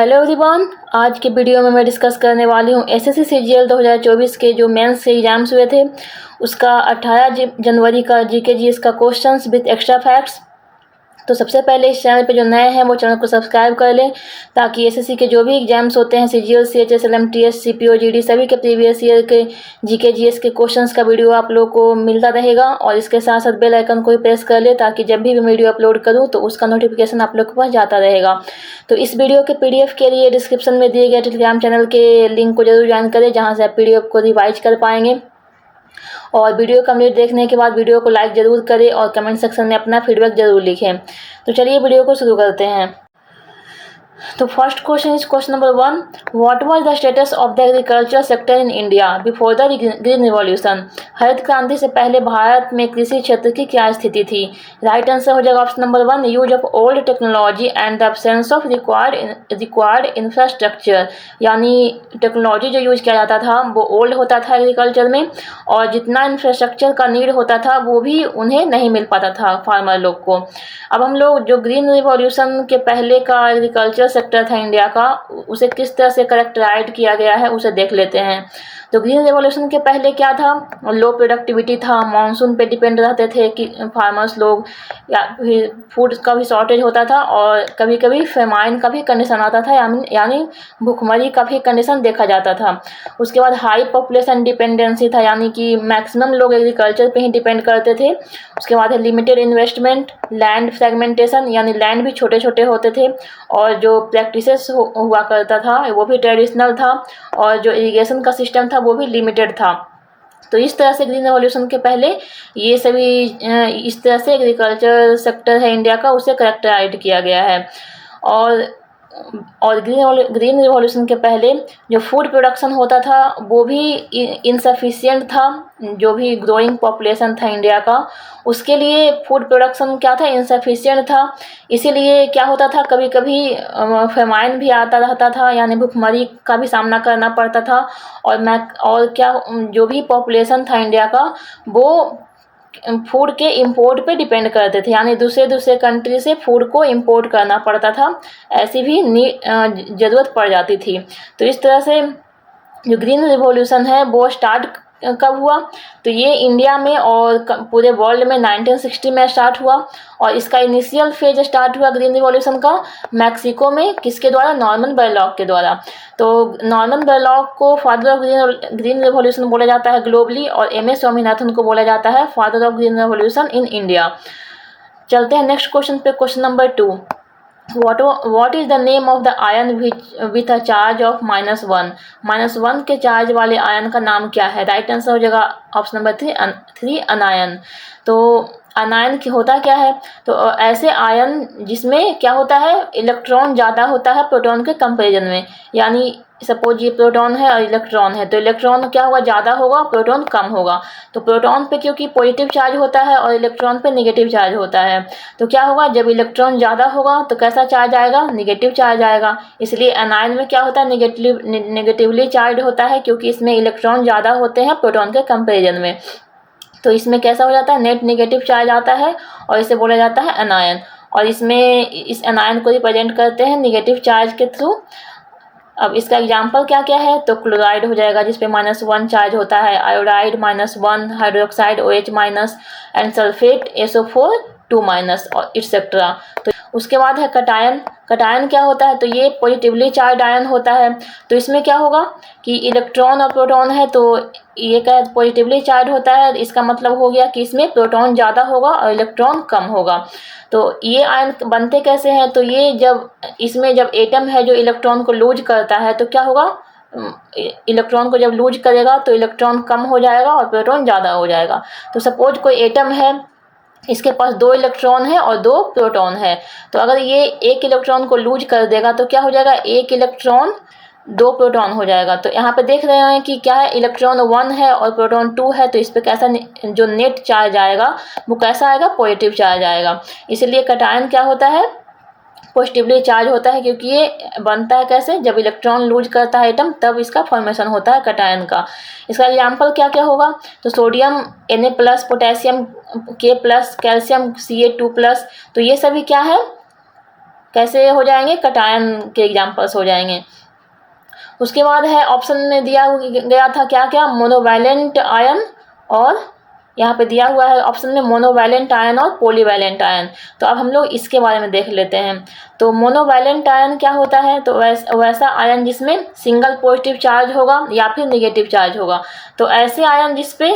Hello everyone, आज के video में मैं डिस्कस करने वाली हूँ एसएससी सीजीएल 2024 के जो मेंस के एग्जाम्स हुए थे उसका 18 जनवरी का जीके जीएस का क्वेश्चंस विद एक्स्ट्रा फैक्ट्स। तो सबसे पहले इस चैनल पे जो नए हैं वो चैनल को सब्सक्राइब कर लें ताकि एसएससी के जो भी एग्जाम्स होते हैं सीजीएल, सीएचएस, एलएमटीएस, सीपीओ, जीडी सभी के प्रीवियस ईयर के जीके जीएस के क्वेश्चंस का वीडियो आप लोग को मिलता रहेगा। और इसके साथ साथ बेल आइकन को भी प्रेस कर ले ताकि जब भी मैं वीडियो अपलोड करूँ तो उसका नोटिफिकेशन आप लोग के पास जाता रहेगा। तो इस वीडियो के पीडीएफ के लिए डिस्क्रिप्शन में दिए गए टेलीग्राम चैनल के लिंक को जरूर ज्वाइन करें जहाँ से आप पीडीएफ को रिवाइज कर पाएंगे। और वीडियो कंप्लीट देखने के बाद वीडियो को लाइक ज़रूर करें और कमेंट सेक्शन में अपना फीडबैक ज़रूर लिखें। तो चलिए वीडियो को शुरू करते हैं। तो first question is question number 1, what was the status of the agriculture sector in India before the green revolution. हरित क्रांति से पहले भारत में कृषि क्षेत्र की क्या स्थिति थी। राइट आंसर हो जाएगा option number 1, use of old technology and the absence of required infrastructure. यानी टेक्नोलॉजी जो यूज किया जाता था वो ओल्ड होता था एग्रीकल्चर में, और जितना इंफ्रास्ट्रक्चर का नीड होता था वो भी उन्हें नहीं मिल पाता था फार्मर लोग को। अब हम लोग जो ग्रीन रिवॉल्यूशन के पहले का एग्रीकल्चर सेक्टर था इंडिया का, उसे किस तरह से करेक्टराइज किया गया है उसे देख लेते हैं। तो ग्रीन रेवोल्यूशन के पहले क्या था, लो प्रोडक्टिविटी था, मानसून पे डिपेंड रहते थे कि फार्मर्स लोग, या फिर फूड का भी शॉर्टेज होता था और कभी कभी फेमाइन का भी कंडीशन आता था, यानी भूखमरी का भी कंडीशन देखा जाता था। उसके बाद हाई पॉपुलेशन डिपेंडेंसी था, यानी कि मैक्सिमम लोग एग्रीकल्चर पे ही डिपेंड करते थे। उसके बाद है लिमिटेड इन्वेस्टमेंट, लैंड फ्रेगमेंटेशन, यानी लैंड भी छोटे छोटे होते थे और जो प्रैक्टिसेस हुआ करता था वो भी ट्रेडिशनल था, और जो इरिगेशन का सिस्टम था वो भी लिमिटेड था। तो इस तरह से ग्रीन रेवोल्यूशन के पहले ये सभी इस तरह से एग्रीकल्चर सेक्टर है इंडिया का उसे करेक्टराइज किया गया है। और ग्रीन रिवॉल्यूशन के पहले जो फूड प्रोडक्शन होता था वो भी इनसफिशिएंट था। जो भी ग्रोइंग पॉपुलेशन था इंडिया का उसके लिए फूड प्रोडक्शन क्या था, इनसफिशिएंट था। इसीलिए क्या होता था, कभी कभी फेमाइन भी आता रहता था, यानी भुखमरी का भी सामना करना पड़ता था। और क्या जो भी पॉपुलेशन था इंडिया का वो फूड के इंपोर्ट पे डिपेंड करते थे, यानी दूसरे कंट्री से फूड को इंपोर्ट करना पड़ता था, ऐसी भी ज़रूरत पड़ जाती थी। तो इस तरह से जो ग्रीन रिवॉल्यूशन है वो स्टार्ट कब हुआ, तो ये इंडिया में और पूरे वर्ल्ड में 1960 में स्टार्ट हुआ। और इसका इनिशियल फेज स्टार्ट हुआ ग्रीन रिवॉल्यूशन का मैक्सिको में, किसके द्वारा, नॉर्मन बोरलॉग के द्वारा। तो नॉर्मन बोरलॉग को फादर ऑफ ग्रीन रिवॉल्यूशन बोला जाता है ग्लोबली, और एम.एस. स्वामीनाथन को बोला जाता है father of green revolution in India. चलते हैं नेक्स्ट क्वेश्चन पे, question number 2, What is the name of the ion with a charge of -1? -1 के चार्ज वाले आयन का नाम क्या है। राइट आंसर हो जाएगा ऑप्शन नंबर 3 अनायन। तो अनायन होता क्या है, तो ऐसे आयन जिसमें क्या होता है, इलेक्ट्रॉन ज़्यादा होता है प्रोटॉन के कंपेरिजन में। यानी सपोज ये प्रोटॉन है और इलेक्ट्रॉन है, तो इलेक्ट्रॉन क्या होगा, ज़्यादा होगा, प्रोटॉन कम होगा। तो प्रोटॉन पे क्योंकि पॉजिटिव चार्ज होता है और इलेक्ट्रॉन पे नेगेटिव चार्ज होता है, तो क्या होगा, जब इलेक्ट्रॉन ज़्यादा होगा तो कैसा चार्ज आएगा, नेगेटिव चार्ज आएगा। इसलिए एनायन में क्या होता है, नेगेटिवली चार्ज होता है, क्योंकि इसमें इलेक्ट्रॉन ज़्यादा होते हैं प्रोटॉन के कंपेरिजन में। तो इसमें कैसा हो जाता है, नेट नेगेटिव चार्ज आता है और इसे बोला जाता है अनायन। और इसमें इस अनायन को रिप्रेजेंट करते हैं नेगेटिव चार्ज के थ्रू। अब इसका एग्जाम्पल क्या क्या है, तो क्लोराइड हो जाएगा जिसपे -1 चार्ज होता है, iodide -1, hydroxide OH-, and sulphate SO4 2- और एक्सेट्रा। तो उसके बाद है कटायन। कटायन क्या होता है, तो ये पॉजिटिवली चार्ज आयन होता है। तो इसमें क्या होगा कि इलेक्ट्रॉन और प्रोटॉन है, तो ये क्या पॉजिटिवली चार्ज होता है, इसका मतलब हो गया कि इसमें प्रोटॉन ज़्यादा होगा और इलेक्ट्रॉन कम होगा। तो ये आयन बनते कैसे हैं, तो ये जब एटम है जो इलेक्ट्रॉन को लूज करता है तो क्या होगा, इलेक्ट्रॉन को जब लूज करेगा तो इलेक्ट्रॉन कम हो जाएगा और प्रोटॉन ज़्यादा हो जाएगा। तो सपोज कोई एटम है, इसके पास 2 इलेक्ट्रॉन है और 2 प्रोटॉन है, तो अगर ये एक इलेक्ट्रॉन को लूज कर देगा तो क्या हो जाएगा, 1 इलेक्ट्रॉन 2 प्रोटॉन हो जाएगा। तो यहाँ पे देख रहे हैं कि क्या है, इलेक्ट्रॉन 1 है और प्रोटॉन 2 है, तो इस पे कैसा जो नेट चार्ज आएगा वो कैसा आएगा, पॉजिटिव चार्ज आएगा। इसलिए कटायन क्या होता है, पॉजिटिवली चार्ज होता है, क्योंकि ये बनता है कैसे, जब इलेक्ट्रॉन लूज करता है एटम तब इसका फॉर्मेशन होता है कटायन का। इसका एग्जाम्पल क्या क्या होगा, तो sodium Na+, potassium K+, calcium Ca2+, तो ये सभी क्या है, कैसे हो जाएंगे, कटायन के एग्जाम्पल्स हो जाएंगे। उसके बाद है ऑप्शन में दिया गया था क्या क्या, मोनोवैलेंट आयन, और यहाँ पे दिया हुआ है ऑप्शन में मोनोवैलेंट आयन और पॉलीवैलेंट आयन। तो अब हम लोग इसके बारे में देख लेते हैं। तो मोनोवैलेंट आयन क्या होता है, तो वैसा आयन जिसमें सिंगल पॉजिटिव चार्ज होगा या फिर नेगेटिव चार्ज होगा। तो ऐसे आयन जिसपे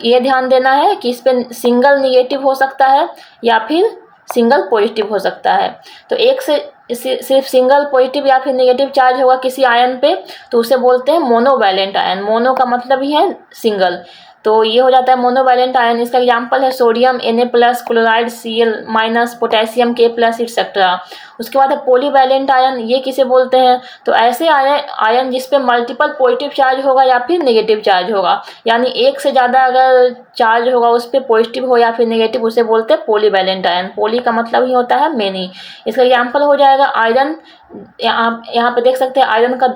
ये ध्यान देना है कि इस पे सिंगल नेगेटिव हो सकता है या फिर सिंगल पॉजिटिव हो सकता है। तो एक से सिर्फ सिंगल पॉजिटिव या फिर नेगेटिव चार्ज होगा किसी आयन पे, तो उसे बोलते हैं मोनोवैलेंट आयन। मोनो का मतलब ही है सिंगल, तो ये हो जाता है मोनोवैलेंट आयन। इसका एग्जांपल है sodium Na+, chloride Cl-, potassium K+, etcetera. उसके बाद है पॉलीवैलेंट आयन, ये किसे बोलते हैं, तो ऐसे आयन जिस पे मल्टीपल पॉजिटिव चार्ज होगा या फिर नेगेटिव चार्ज होगा, यानी एक से ज़्यादा अगर चार्ज होगा उस पर पॉजिटिव हो या फिर नेगेटिव, उसे बोलते हैं पॉलीवैलेंट आयन। पॉली का मतलब ही होता है मेनी। इसका एग्जाम्पल हो जाएगा आयरन। यहाँ पे देख सकते हैं आयरन का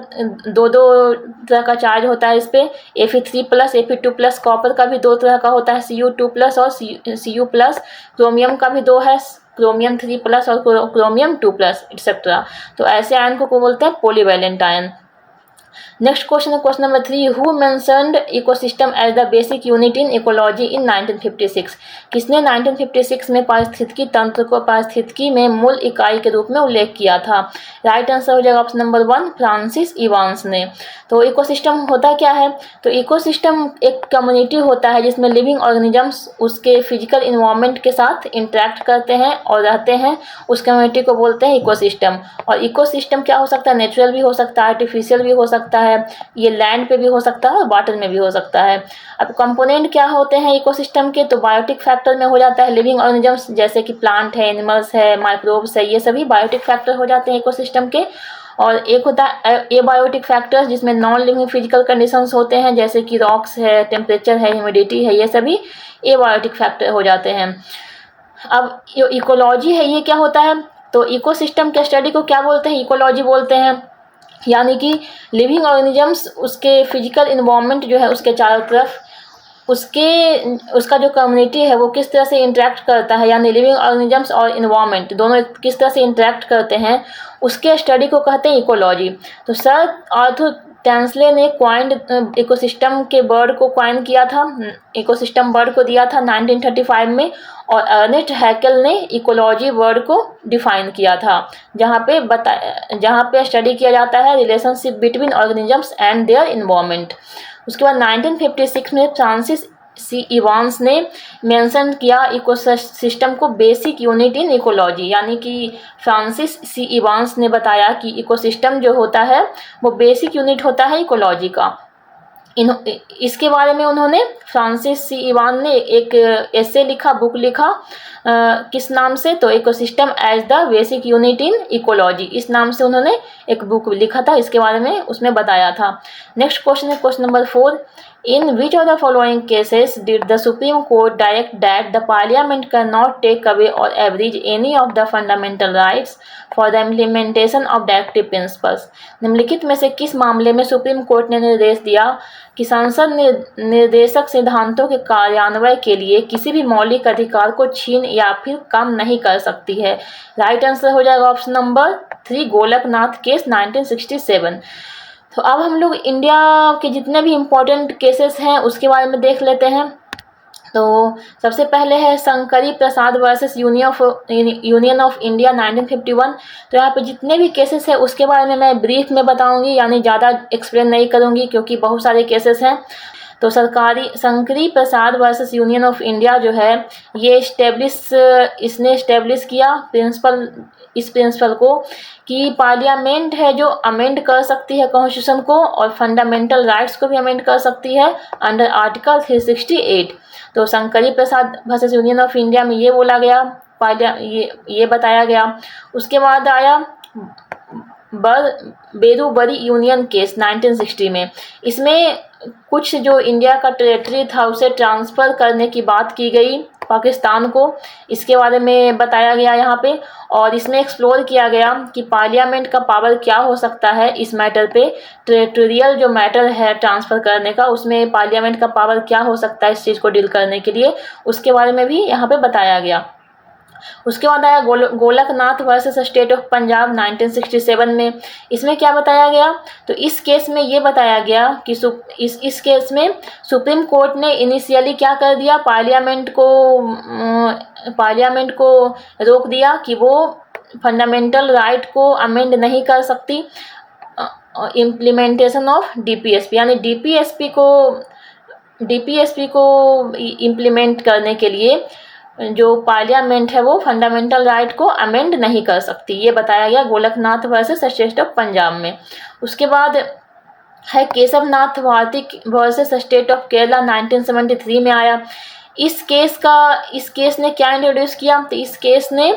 दो तरह का चार्ज होता है इस पे, Fe3+, Fe2+। कॉपर का भी दो तरह का होता है, Cu2+ और Cu+। क्रोमियम का भी दो है, क्रोमियम 3+ और क्रोमियम 2+, एक्सेट्रा। तो ऐसे आयन को बोलते हैं पॉलीवैलेंट आयन। नेक्स्ट क्वेश्चन है question number 3, who mentioned ecosystem as the basic unit in ecology in 1956। किसने 1956 में पारिस्थितिकी तंत्र को पारिस्थितिकी में मूल इकाई के रूप में उल्लेख किया था। राइट आंसर हो जाएगा ऑप्शन नंबर 1, फ्रांसिस इवांस ने। तो इकोसिस्टम होता क्या है, तो इकोसिस्टम एक कम्युनिटी होता है जिसमें लिविंग ऑर्गेनिजम्स उसके फिजिकल इन्वायरमेंट के साथ इंटरेक्ट करते हैं और रहते हैं, उस कम्युनिटी को बोलते हैं इकोसिस्टम। और इकोसिस्टम क्या हो सकता है, नेचुरल भी हो सकता है, आर्टिफिशियल भी हो सकता है, ये लैंड पे भी हो सकता है और वाटर में भी हो सकता है। अब कंपोनेंट क्या होते हैं इकोसिस्टम के, तो बायोटिक फैक्टर में हो जाता है लिविंग ऑर्गेनिजम्स, जैसे कि प्लांट है, एनिमल्स है, माइक्रोब्स है, ये सभी बायोटिक फैक्टर हो जाते हैं इकोसिस्टम के। और एक होता है एबायोटिक फैक्टर्स, जिसमें नॉन लिविंग फिजिकल कंडीशंस होते हैं, जैसे कि रॉक्स है, टेम्परेचर है, ह्यूमिडिटी है, ये सभी एबायोटिक फैक्टर हो जाते हैं। अब जो इकोलॉजी है ये क्या होता है, तो इकोसिस्टम के स्टडी को क्या बोलते हैं, इकोलॉजी बोलते हैं। यानी कि लिविंग ऑर्गेनिजम्स उसके फिजिकल इन्वायरमेंट जो है उसके चारों तरफ उसका जो कम्युनिटी है वो किस तरह से इंटरेक्ट करता है, यानी लिविंग ऑर्गेनिजम्स और इन्वायरमेंट दोनों किस तरह से इंटरेक्ट करते हैं, उसके स्टडी को कहते हैं इकोलॉजी। तो सर आर्थर टैंसले ने क्वाइंड इकोसिस्टम के वर्ड को क्वाइन किया था, इकोसिस्टम वर्ड को दिया था 1935 में, और अर्नेस्ट हैकेल ने इकोलॉजी वर्ड को डिफाइन किया था, जहाँ पे स्टडी किया जाता है relationship between organisms and their environment. उसके बाद 1956 में फ्रांसिस सी इवांस ने मेंशन किया इकोसिस्टम को बेसिक यूनिट इन इकोलॉजी, यानी कि फ्रांसिस सी इवांस ने बताया कि इकोसिस्टम जो होता है वो बेसिक यूनिट होता है इकोलॉजी का। इसके बारे में उन्होंने फ्रांसिस सी इवान ने एक एसे लिखा, बुक लिखा, किस नाम से, तो ecosystem as the basic unit in ecology, इस नाम से उन्होंने एक बुक लिखा था, इसके बारे में उसमें बताया था। नेक्स्ट क्वेश्चन है question number 4, in which of the following cases did the Supreme Court direct that the parliament can not take away or abridge any of the fundamental rights for the implementation of directive principles. निम्नलिखित में से किस मामले में supreme court ने निर्देश दिया कि संसद निर्देशक सिद्धांतों के कार्यान्वयन के लिए किसी भी मौलिक अधिकार को छीन या फिर कम नहीं कर सकती है। राइट आंसर हो जाएगा ऑप्शन नंबर 3, गोलकनाथ केस 1967। तो अब हम लोग इंडिया के जितने भी इम्पोर्टेंट केसेस हैं उसके बारे में देख लेते हैं। तो सबसे पहले है शंकरी प्रसाद वर्सेस यूनियन ऑफ इंडिया 1951। तो यहाँ पे जितने भी केसेस हैं उसके बारे में मैं ब्रीफ में बताऊंगी, यानी ज़्यादा एक्सप्लेन नहीं करूंगी क्योंकि बहुत सारे केसेस हैं। तो शंकरी प्रसाद वर्सेस यूनियन ऑफ इंडिया जो है ये इसने इस्टेब्लिश किया इस प्रिंसिपल को कि पार्लियामेंट है जो अमेंड कर सकती है कॉन्स्टिट्यूशन को और फंडामेंटल राइट्स को भी अमेंड कर सकती है अंडर आर्टिकल 368। तो शंकरी प्रसाद वर्सेस यूनियन ऑफ इंडिया में ये बोला गया, ये बताया गया। उसके बाद आया बेरूबरी यूनियन केस 1960 में। इसमें कुछ जो इंडिया का टेरिटरी था उसे ट्रांसफ़र करने की बात की गई पाकिस्तान को, इसके बारे में बताया गया यहाँ पे। और इसमें एक्सप्लोर किया गया कि पार्लियामेंट का पावर क्या हो सकता है इस मैटर पे, टेरिटोरियल जो मैटर है ट्रांसफ़र करने का, उसमें पार्लियामेंट का पावर क्या हो सकता है इस चीज़ को डील करने के लिए, उसके बारे में भी यहाँ पे बताया गया। उसके बाद आया Golaknath versus state of Punjab 1967 में। इसमें क्या बताया गया, तो इस केस में ये बताया गया कि इस केस में सुप्रीम कोर्ट ने इनिशियली क्या कर दिया, पार्लियामेंट को रोक दिया कि वो फंडामेंटल राइट को अमेंड नहीं कर सकती इम्प्लीमेंटेशन ऑफ डीपीएसपी, यानी डीपीएसपी को इम्प्लीमेंट करने के लिए जो पार्लियामेंट है वो फंडामेंटल राइट को अमेंड नहीं कर सकती, ये बताया गया Golaknath versus state of Punjab में। उसके बाद है Keshav Nath Bharati versus state of Kerala 1973 में आया। इस केस ने क्या इंट्रोड्यूस किया, तो इस केस ने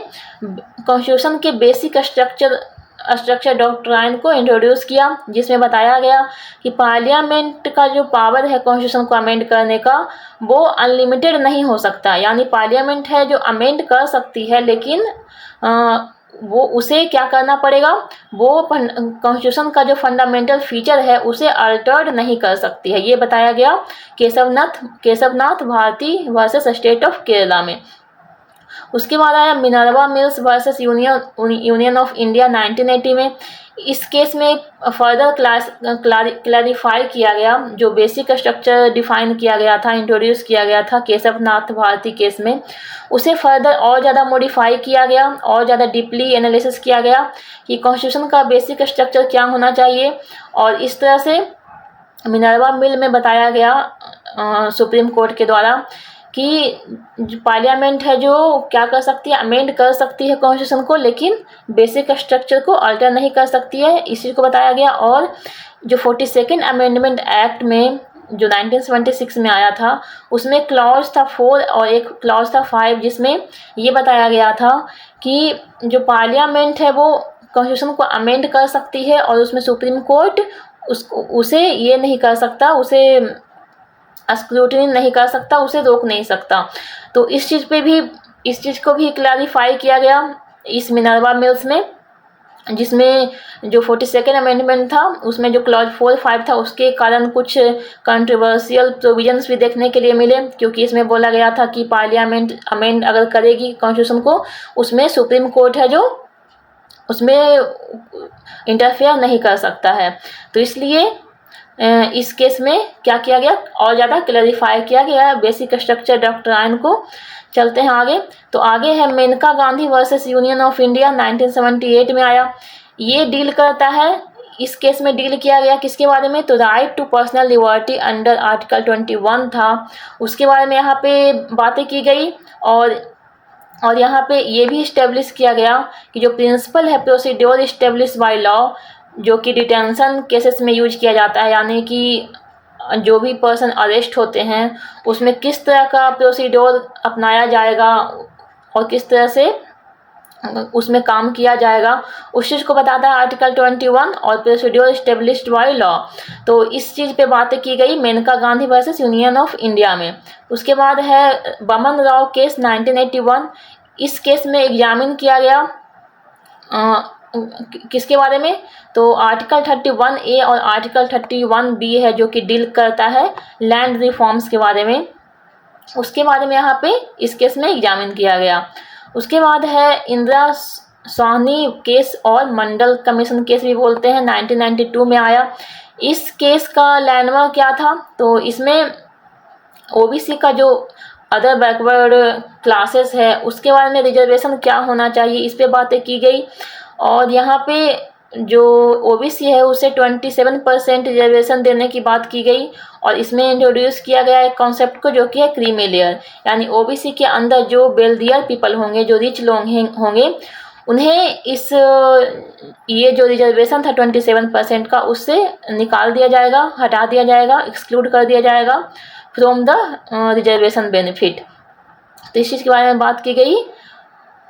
कॉन्स्टिट्यूशन के बेसिक स्ट्रक्चर डॉक्ट्राइन को इंट्रोड्यूस किया, जिसमें बताया गया कि पार्लियामेंट का जो पावर है कॉन्स्टिट्यूशन को अमेंड करने का वो अनलिमिटेड नहीं हो सकता, यानी पार्लियामेंट है जो अमेंड कर सकती है, लेकिन वो उसे क्या करना पड़ेगा, वो कॉन्स्टिट्यूशन का जो फंडामेंटल फीचर है उसे अल्टर्ड नहीं कर सकती है, ये बताया गया Keshavnath Bharati versus state of Kerala में। उसके बाद आया Minerva Mills versus union of India 1980 में। इस केस में फर्दर क्लैरिफाई किया गया, जो बेसिक स्ट्रक्चर डिफाइन किया गया था, इंट्रोड्यूस किया गया था केशवनाथ भारती केस में, उसे फर्दर और ज़्यादा मॉडिफाई किया गया और ज़्यादा डीपली एनालिसिस किया गया कि कॉन्स्टिट्यूशन का बेसिक स्ट्रक्चर क्या होना चाहिए, और इस तरह से मिनर्वा मिल में बताया गया सुप्रीम कोर्ट के द्वारा कि पार्लियामेंट है जो क्या कर सकती है, अमेंड कर सकती है कॉन्स्टिट्यूशन को, लेकिन बेसिक स्ट्रक्चर को अल्टर नहीं कर सकती है, इसी को बताया गया। और जो 42nd अमेंडमेंट एक्ट में जो 1976 में आया था, उसमें क्लॉज था 4 और एक क्लॉज था 5, जिसमें ये बताया गया था कि जो पार्लियामेंट है वो कॉन्स्टिट्यूशन को अमेंड कर सकती है, और उसमें सुप्रीम कोर्ट उसे ये नहीं कर सकता, उसे स्क्रूटिनी नहीं कर सकता, उसे रोक नहीं सकता। तो इस चीज़ को भी क्लैरिफाई किया गया इस मिनर्वा मिल्स में, जिसमें जो 42nd अमेंडमेंट था उसमें जो क्लॉज 4, 5 था उसके कारण कुछ कंट्रोवर्शियल प्रोविजंस भी देखने के लिए मिले, क्योंकि इसमें बोला गया था कि पार्लियामेंट अमेंड अगर करेगी कॉन्स्टिट्यूशन को, उसमें सुप्रीम कोर्ट है जो उसमें इंटरफेयर नहीं कर सकता है। तो इसलिए इस केस में क्या किया गया, और ज़्यादा क्लैरिफाई किया गया बेसिक स्ट्रक्चर डॉक्ट्राइन को। चलते हैं आगे, तो आगे है Maneka Gandhi versus union of India 1978 में आया। ये डील करता है, इस केस में डील किया गया किसके बारे में, तो right to personal liberty under article 21 था, उसके बारे में यहाँ पे बातें की गई। और यहाँ पे ये भी इस्टेब्लिश किया गया कि जो प्रिंसिपल है प्रोसीड्योर इस्टेब्लिश बाय लॉ, जो कि डिटेंशन केसेस में यूज किया जाता है, यानी कि जो भी पर्सन अरेस्ट होते हैं उसमें किस तरह का प्रोसीड्योर अपनाया जाएगा और किस तरह से उसमें काम किया जाएगा, उस चीज़ को बताता है आर्टिकल 21 और प्रोसीड्योर इस्टेब्लिश्ड बाय लॉ। तो इस चीज़ पे बातें की गई Maneka Gandhi versus union of India में। उसके बाद है बमन राव केस 1981। इस केस में एग्जामिन किया गया किसके बारे में, तो आर्टिकल 31A और आर्टिकल 31B है, जो कि डील करता है लैंड रिफॉर्म्स के बारे में। उसके बारे में यहाँ पे इस केस में एग्जामिन किया गया। उसके बाद है इंदिरा साहनी केस और मंडल कमीशन केस भी बोलते हैं, 1992 में आया। इस केस का लैंडमार्क क्या था, तो इसमें ओबीसी का जो अदर बैकवर्ड क्लासेस है उसके बारे में रिजर्वेशन क्या होना चाहिए, इस पे बातें की गई। और यहाँ पे जो ओबीसी है उसे 27% रिजर्वेशन देने की बात की गई, और इसमें इंट्रोड्यूस किया गया एक कॉन्सेप्ट को जो कि है क्रीमी लेयर, यानी ओबीसी के अंदर जो वेल्दियर पीपल होंगे, जो रिच लोग होंगे, उन्हें ये जो रिजर्वेशन था 27% का, उससे निकाल दिया जाएगा, हटा दिया जाएगा, एक्सक्लूड कर दिया जाएगा फ्रॉम द रिजर्वेशन बेनिफिट। तो इस चीज़ के बारे में बात की गई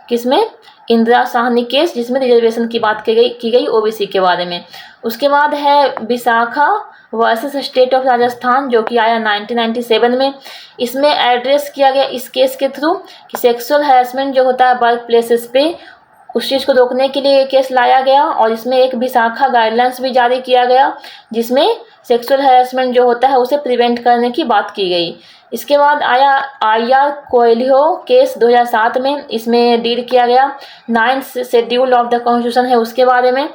किसमें, इंदिरा साहनी केस, जिसमें रिजर्वेशन की बात की गई ओबीसी के बारे में। उसके बाद है Vishakha versus state of Rajasthan, जो कि आया 1997 में। इसमें एड्रेस किया गया इस केस के थ्रू कि सेक्सुअल हैरेसमेंट जो होता है वर्क प्लेसेस पे, उस चीज़ को रोकने के लिए ये केस लाया गया और इसमें एक विशाखा गाइडलाइंस भी जारी किया गया जिसमें सेक्सुअल हैरेसमेंट जो होता है उसे प्रिवेंट करने की बात की गई। इसके बाद आया आर कोएल्हो केस 2007 में। इसमें डील किया गया 9th schedule of the constitution है उसके बारे में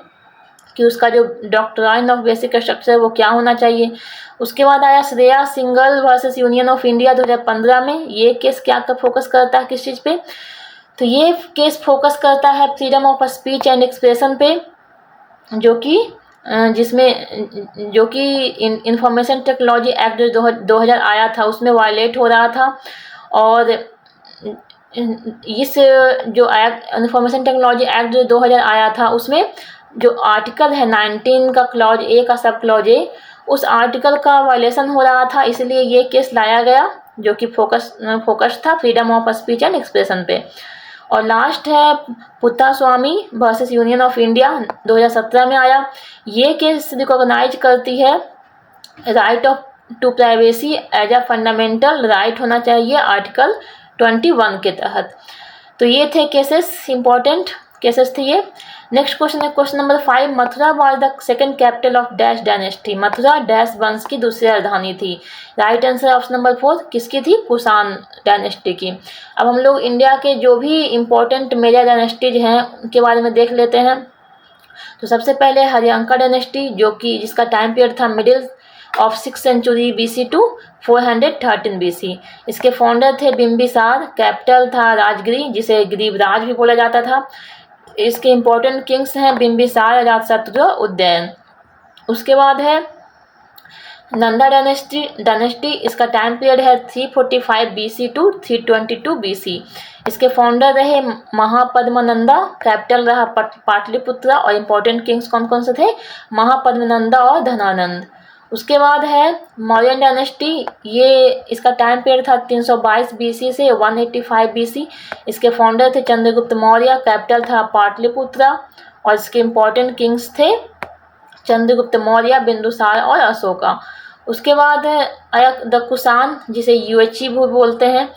कि उसका जो डॉक्ट्राइन ऑफ बेसिक स्ट्रक्चर वो क्या होना चाहिए। उसके बाद आया Shreya single versus union of India 2015 में। ये केस क्या फोकस करता है, किस चीज़ पे? तो ये केस फोकस करता है freedom of speech and expression पे, जो कि इंफॉर्मेशन टेक्नोलॉजी एक्ट जो 2000 आया था उसमें वायलेट हो रहा था। और इस जो एक्ट इंफॉर्मेशन टेक्नोलॉजी एक्ट जो 2000 आया था उसमें जो आर्टिकल है 19 का क्लॉज ए का सब क्लॉज ए, उस आर्टिकल का वायलेशन हो रहा था, इसलिए ये केस लाया गया जो कि फोकस था freedom of speech and expression पे। और लास्ट है Puttaswamy versus union of India 2017 में आया। ये केस रिकॉग्नाइज करती है right of to privacy as a fundamental right होना चाहिए आर्टिकल 21 के तहत। तो ये थे केसेस, इंपॉर्टेंट केसेस थे ये। नेक्स्ट क्वेश्चन है question number 5। Mathura was the second capital of dash dynasty. Mathura dash वंश की दूसरी राजधानी थी। राइट आंसर ऑप्शन नंबर 4 किसकी थी? कुषाण डायनेस्टी की। अब हम लोग इंडिया के जो भी इम्पोर्टेंट मेजर डायनेस्टीज हैं उनके बारे में देख लेते हैं। तो सबसे पहले हरियांका डायनेस्टी जो कि जिसका टाइम पीरियड था middle of 6th century BC to 413 BC। इसके फाउंडर थे बिंबिसार, कैपिटल था राजगिरी जिसे गिरिवराज भी बोला जाता था। इसके इम्पोर्टेंट किंग्स हैं बिंबिसार, अजातशत्रु, उदयन। उसके बाद है नंदा डायनेस्टी। इसका टाइम पीरियड है 345 BC टू 322 BC। इसके फाउंडर रहे महापद्मनंदा, कैपिटल रहा पाटलिपुत्र। और इम्पोर्टेंट किंग्स कौन कौन से थे? महापद्मनंदा और धनानंद। उसके बाद है मौर्यन डायनेस्टी। ये इसका टाइम पीरियड था 322 BC से 185 BC। इसके फाउंडर थे चंद्रगुप्त मौर्य, कैपिटल था पाटलिपुत्र। और इसके इम्पोर्टेंट किंग्स थे चंद्रगुप्त मौर्य, बिंदुसार और अशोका। उसके बाद आया द कुषाण जिसे युएची भी बोलते हैं।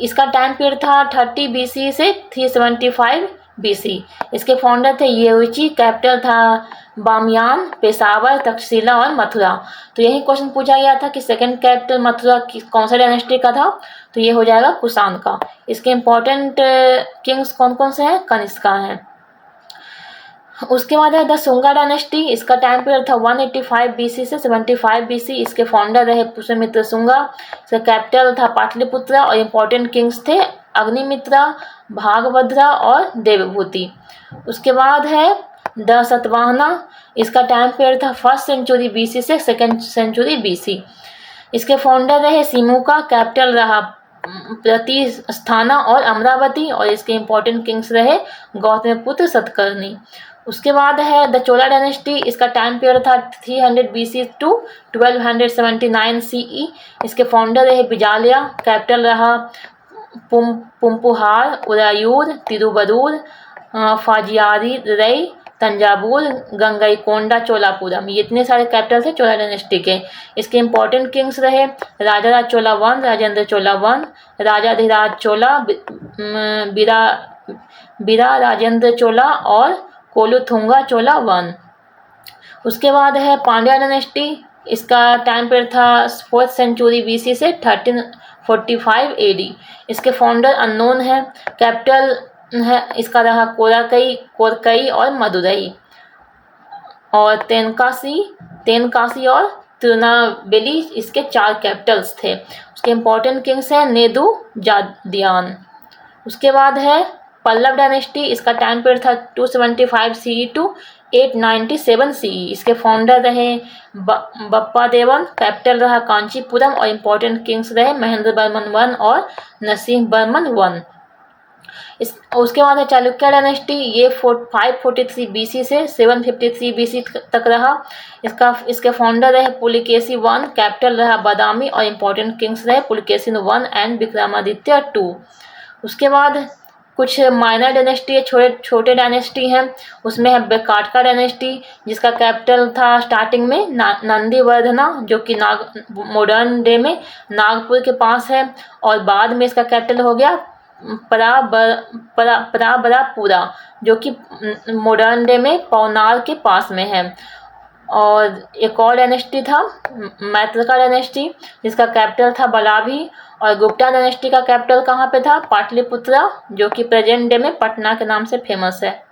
इसका टाइम पीरियड था 30 BC से 375 BC। इसके फाउंडर थे युएची, कैपिटल था बामियान, पेशावर, तक्षशिला और मथुरा। तो यही क्वेश्चन पूछा गया था कि सेकंड कैपिटल मथुरा कौन सा डायनेस्टी का था, तो ये हो जाएगा कुषाण का। इसके इम्पोर्टेंट किंग्स कौन कौन से हैं? कनिष्का हैं। उसके बाद है द सुंगा डायनेस्टी। इसका टाइम पीरियड था 185 BC से 75 BC। इसके फाउंडर रहे पुष्यमित्र शुंगा। इसका कैपिटल था पाटलिपुत्र। और इम्पोर्टेंट किंग्स थे अग्निमित्रा, भागभद्रा और देवभूति। उसके बाद है द सतवाहना। इसका टाइम पीरियड था 1st सेंचुरी BC से 2nd सेंचुरी BC। इसके फाउंडर रहे सिमुका, कैपिटल रहा प्रतिस्थाना और अमरावती। और इसके इम्पोर्टेंट किंग्स रहे गौतमपुत्र, सतकर्णी। उसके बाद है द चोला डायनेस्टी। इसका टाइम पीरियड था 300 BC टू 1279 CE। इसके फाउंडर रहे बिजालिया, कैपिटल रहा पुम्पुहार, उदयूर, तिरुवरूर, फाजियारी रई, तंजावुर, गंगईकोंडा, चोलापुरम। ये इतने सारे कैपिटल थे चोला डायनेस्टी के। इसके इम्पोर्टेंट किंग्स रहे राजाराज चोला 1, राजेंद्र चोला 1, राजाधिराज चोला, बीरा राजेंद्र चोला और कोलुथुंगा चोला 1। उसके बाद है पांड्या डायनेस्टी। इसका टाइम पीरियड था 4th सेंचुरी BC से 1345 AD। इसके फाउंडर अननोन है। कैपिटल है इसका रहा कोरकई और मदुरई। और तेनकासी और तिरुनावेली इसके 4 कैपिटल्स थे। उसके इम्पोर्टेंट किंग्स हैं नेदु, जादियान। उसके बाद है पल्लव डायनेस्टी। इसका टाइम पीरियड था 275 CE टू 897 CE। इसके फाउंडर रहे बप्पा देवन, कैपिटल रहा कांचीपुरम। और इम्पोर्टेंट किंग्स रहे महेंद्र बर्मन 1 और नरसिंह बर्मन 1। उसके बाद है चालुक्य डायनेस्टी। ये 543 BC से 753 BC तक रहा। इसके फाउंडर रहे पुलिकेशी 1, कैपिटल रहा बादामी। और इम्पोर्टेंट किंग्स रहे पुलिकेशिन 1 एंड विक्रमादित्य 2। उसके बाद कुछ माइनर डायनेस्टी, छोटे डायनेस्टी हैं। उसमें है बेकाटका डायनेस्टी जिसका कैपिटल था स्टार्टिंग में नंदीवर्धना, जो कि मॉडर्न डे में नागपुर के पास है। और बाद में इसका कैपिटल हो गया पराबरापुरा, जो कि मॉडर्न डे में पौनार के पास में है। और एक और डायनेस्टी था मैत्रका डायनेस्टी, जिसका कैपिटल था बलाभी। और गुप्ता डायनेस्टी का कैपिटल कहाँ पे था? पाटलिपुत्रा, जो कि प्रेजेंट डे में पटना के नाम से फेमस है।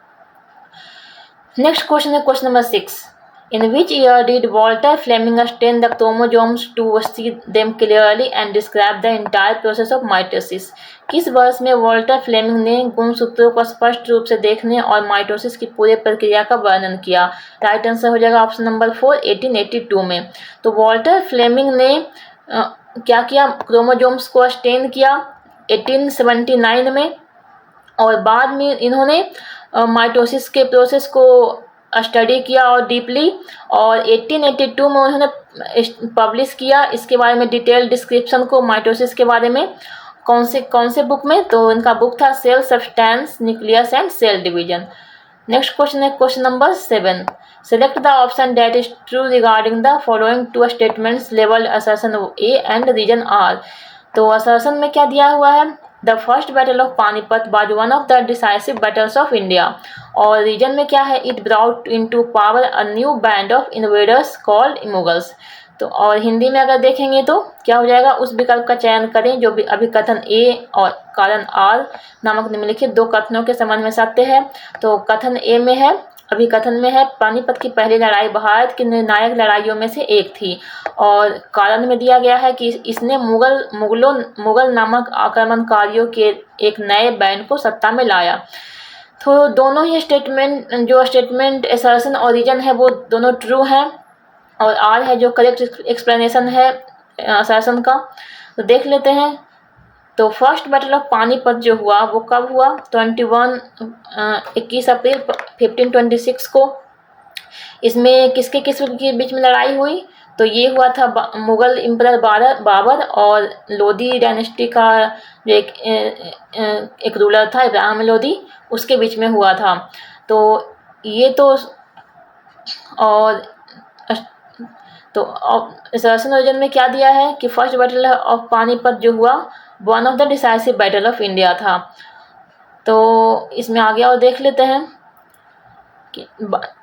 नेक्स्ट क्वेश्चन है question number 6। In which year did Walter Fleming stain the chromosomes to see them clearly and describe the entire process of mitosis? किस वर्ष में वॉल्टर फ्लेमिंग ने गुणसूत्रों को स्पष्ट रूप से देखने और माइटोसिस की पूरी प्रक्रिया का वर्णन किया? राइट आंसर हो जाएगा ऑप्शन नंबर 4, 1882 में। तो वॉल्टर फ्लेमिंग ने क्या किया? क्रोमोजोम्स को स्टेन किया 1879 में, और बाद में इन्होंने माइटोसिस के प्रोसेस को स्टडी किया और डीपली, और 1882 में उन्होंने पब्लिश किया इसके बारे में डिटेल डिस्क्रिप्शन को माइटोसिस के बारे में। कौन से बुक में? तो इनका बुक था cell substance, nucleus and cell division. Next question है question number 7। Select the option that is true regarding the following two statements लेवल assertion A and reason R. तो असर्शन में क्या दिया हुआ है? The first battle of Panipat was one of the decisive battles of India. और reason में क्या है? It brought into power a new band of invaders called Mughals. तो और हिंदी में अगर देखेंगे तो क्या हो जाएगा? उस विकल्प का चयन करें जो भी अभिकथन ए और कारण आर नामक निम्नलिखित दो कथनों के संबंध में सत्य है। तो कथन ए में है, अभिकथन में है, पानीपत की पहली लड़ाई भारत की निर्णायक लड़ाइयों में से एक थी। और कारण में दिया गया है कि इसने मुगल नामक आक्रमणकारियों के एक नए बैंड को सत्ता में लाया। तो दोनों ही स्टेटमेंट असर्शन और रीजन है वो दोनों ट्रू हैं, और आर है जो करेक्ट एक्सप्लेनेशन है असर्शन का। तो देख लेते हैं। तो फर्स्ट बैटल ऑफ पानीपत जो हुआ वो कब हुआ? 21 अप्रैल 1526 को। इसमें किसके बीच में लड़ाई हुई? तो ये हुआ था मुगल एम्परर बाबर और लोधी डायनेस्टी का जो एक रूलर था इब्राहिम लोधी, उसके बीच में हुआ था। तो ये असर्शन रीजन में क्या दिया है कि फर्स्ट बैटल ऑफ पानीपत जो हुआ one of the decisive battle of India था। तो इसमें आगे और देख लेते हैं कि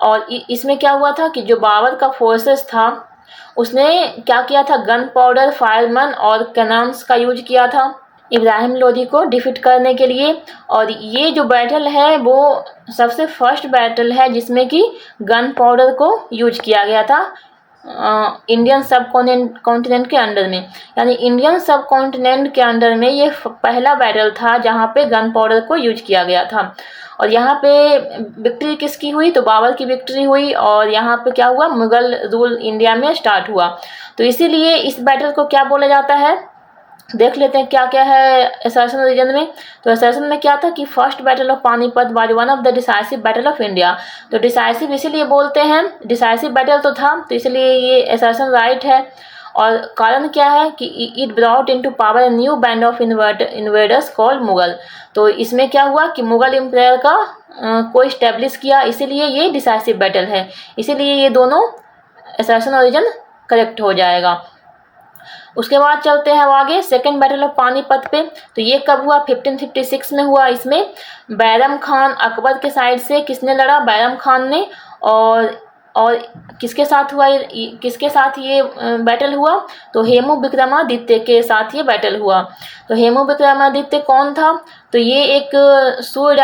और इसमें क्या हुआ था कि जो बाबर का फोर्सेस था उसने क्या किया था? गन पाउडर, फायरमैन और कैनन्स का यूज किया था इब्राहिम लोधी को डिफीट करने के लिए। और ये जो बैटल है वो सबसे फर्स्ट बैटल है जिसमें कि गन पाउडर को यूज किया गया था इंडियन सब कॉन्टिनेंट के अंडर में। यानी इंडियन सब कॉन्टिनेंट के अंडर में ये पहला बैटल था जहाँ पे गन पाउडर को यूज किया गया था। और यहाँ पे विक्ट्री किसकी हुई? तो बाबर की विक्ट्री हुई, और यहाँ पे क्या हुआ? मुगल रूल इंडिया में स्टार्ट हुआ। तो इसीलिए इस बैटल को क्या बोला जाता है? देख लेते हैं क्या क्या है असर्शन रीजन में। तो असर्शन में क्या था कि first battle of Panipat was one of the decisive battle of India. तो डिसाइसिव इसीलिए बोलते हैं, डिसाइसिव बैटल तो था, तो इसलिए ये असर्शन राइट है। और कारण क्या है कि it brought into power new band of invaders called Mughal. तो इसमें क्या हुआ कि मुगल एम्पायर का को इस्टेब्लिश किया, इसीलिए ये डिसाइसिव बैटल है। इसीलिए ये दोनों असर्शन और रीजन करेक्ट हो जाएगा। उसके बाद चलते हैं आगे सेकेंड बैटल ऑफ पानीपत पे। तो ये कब हुआ? 1556 में हुआ। इसमें बैरम खान अकबर के साइड से किसने लड़ा? बैरम खान ने। और किसके साथ हुआ? किसके साथ ये बैटल हुआ? तो हेमू विक्रमादित्य के साथ ये बैटल हुआ। तो हेमू विक्रमादित्य कौन था? तो ये एक सूर्य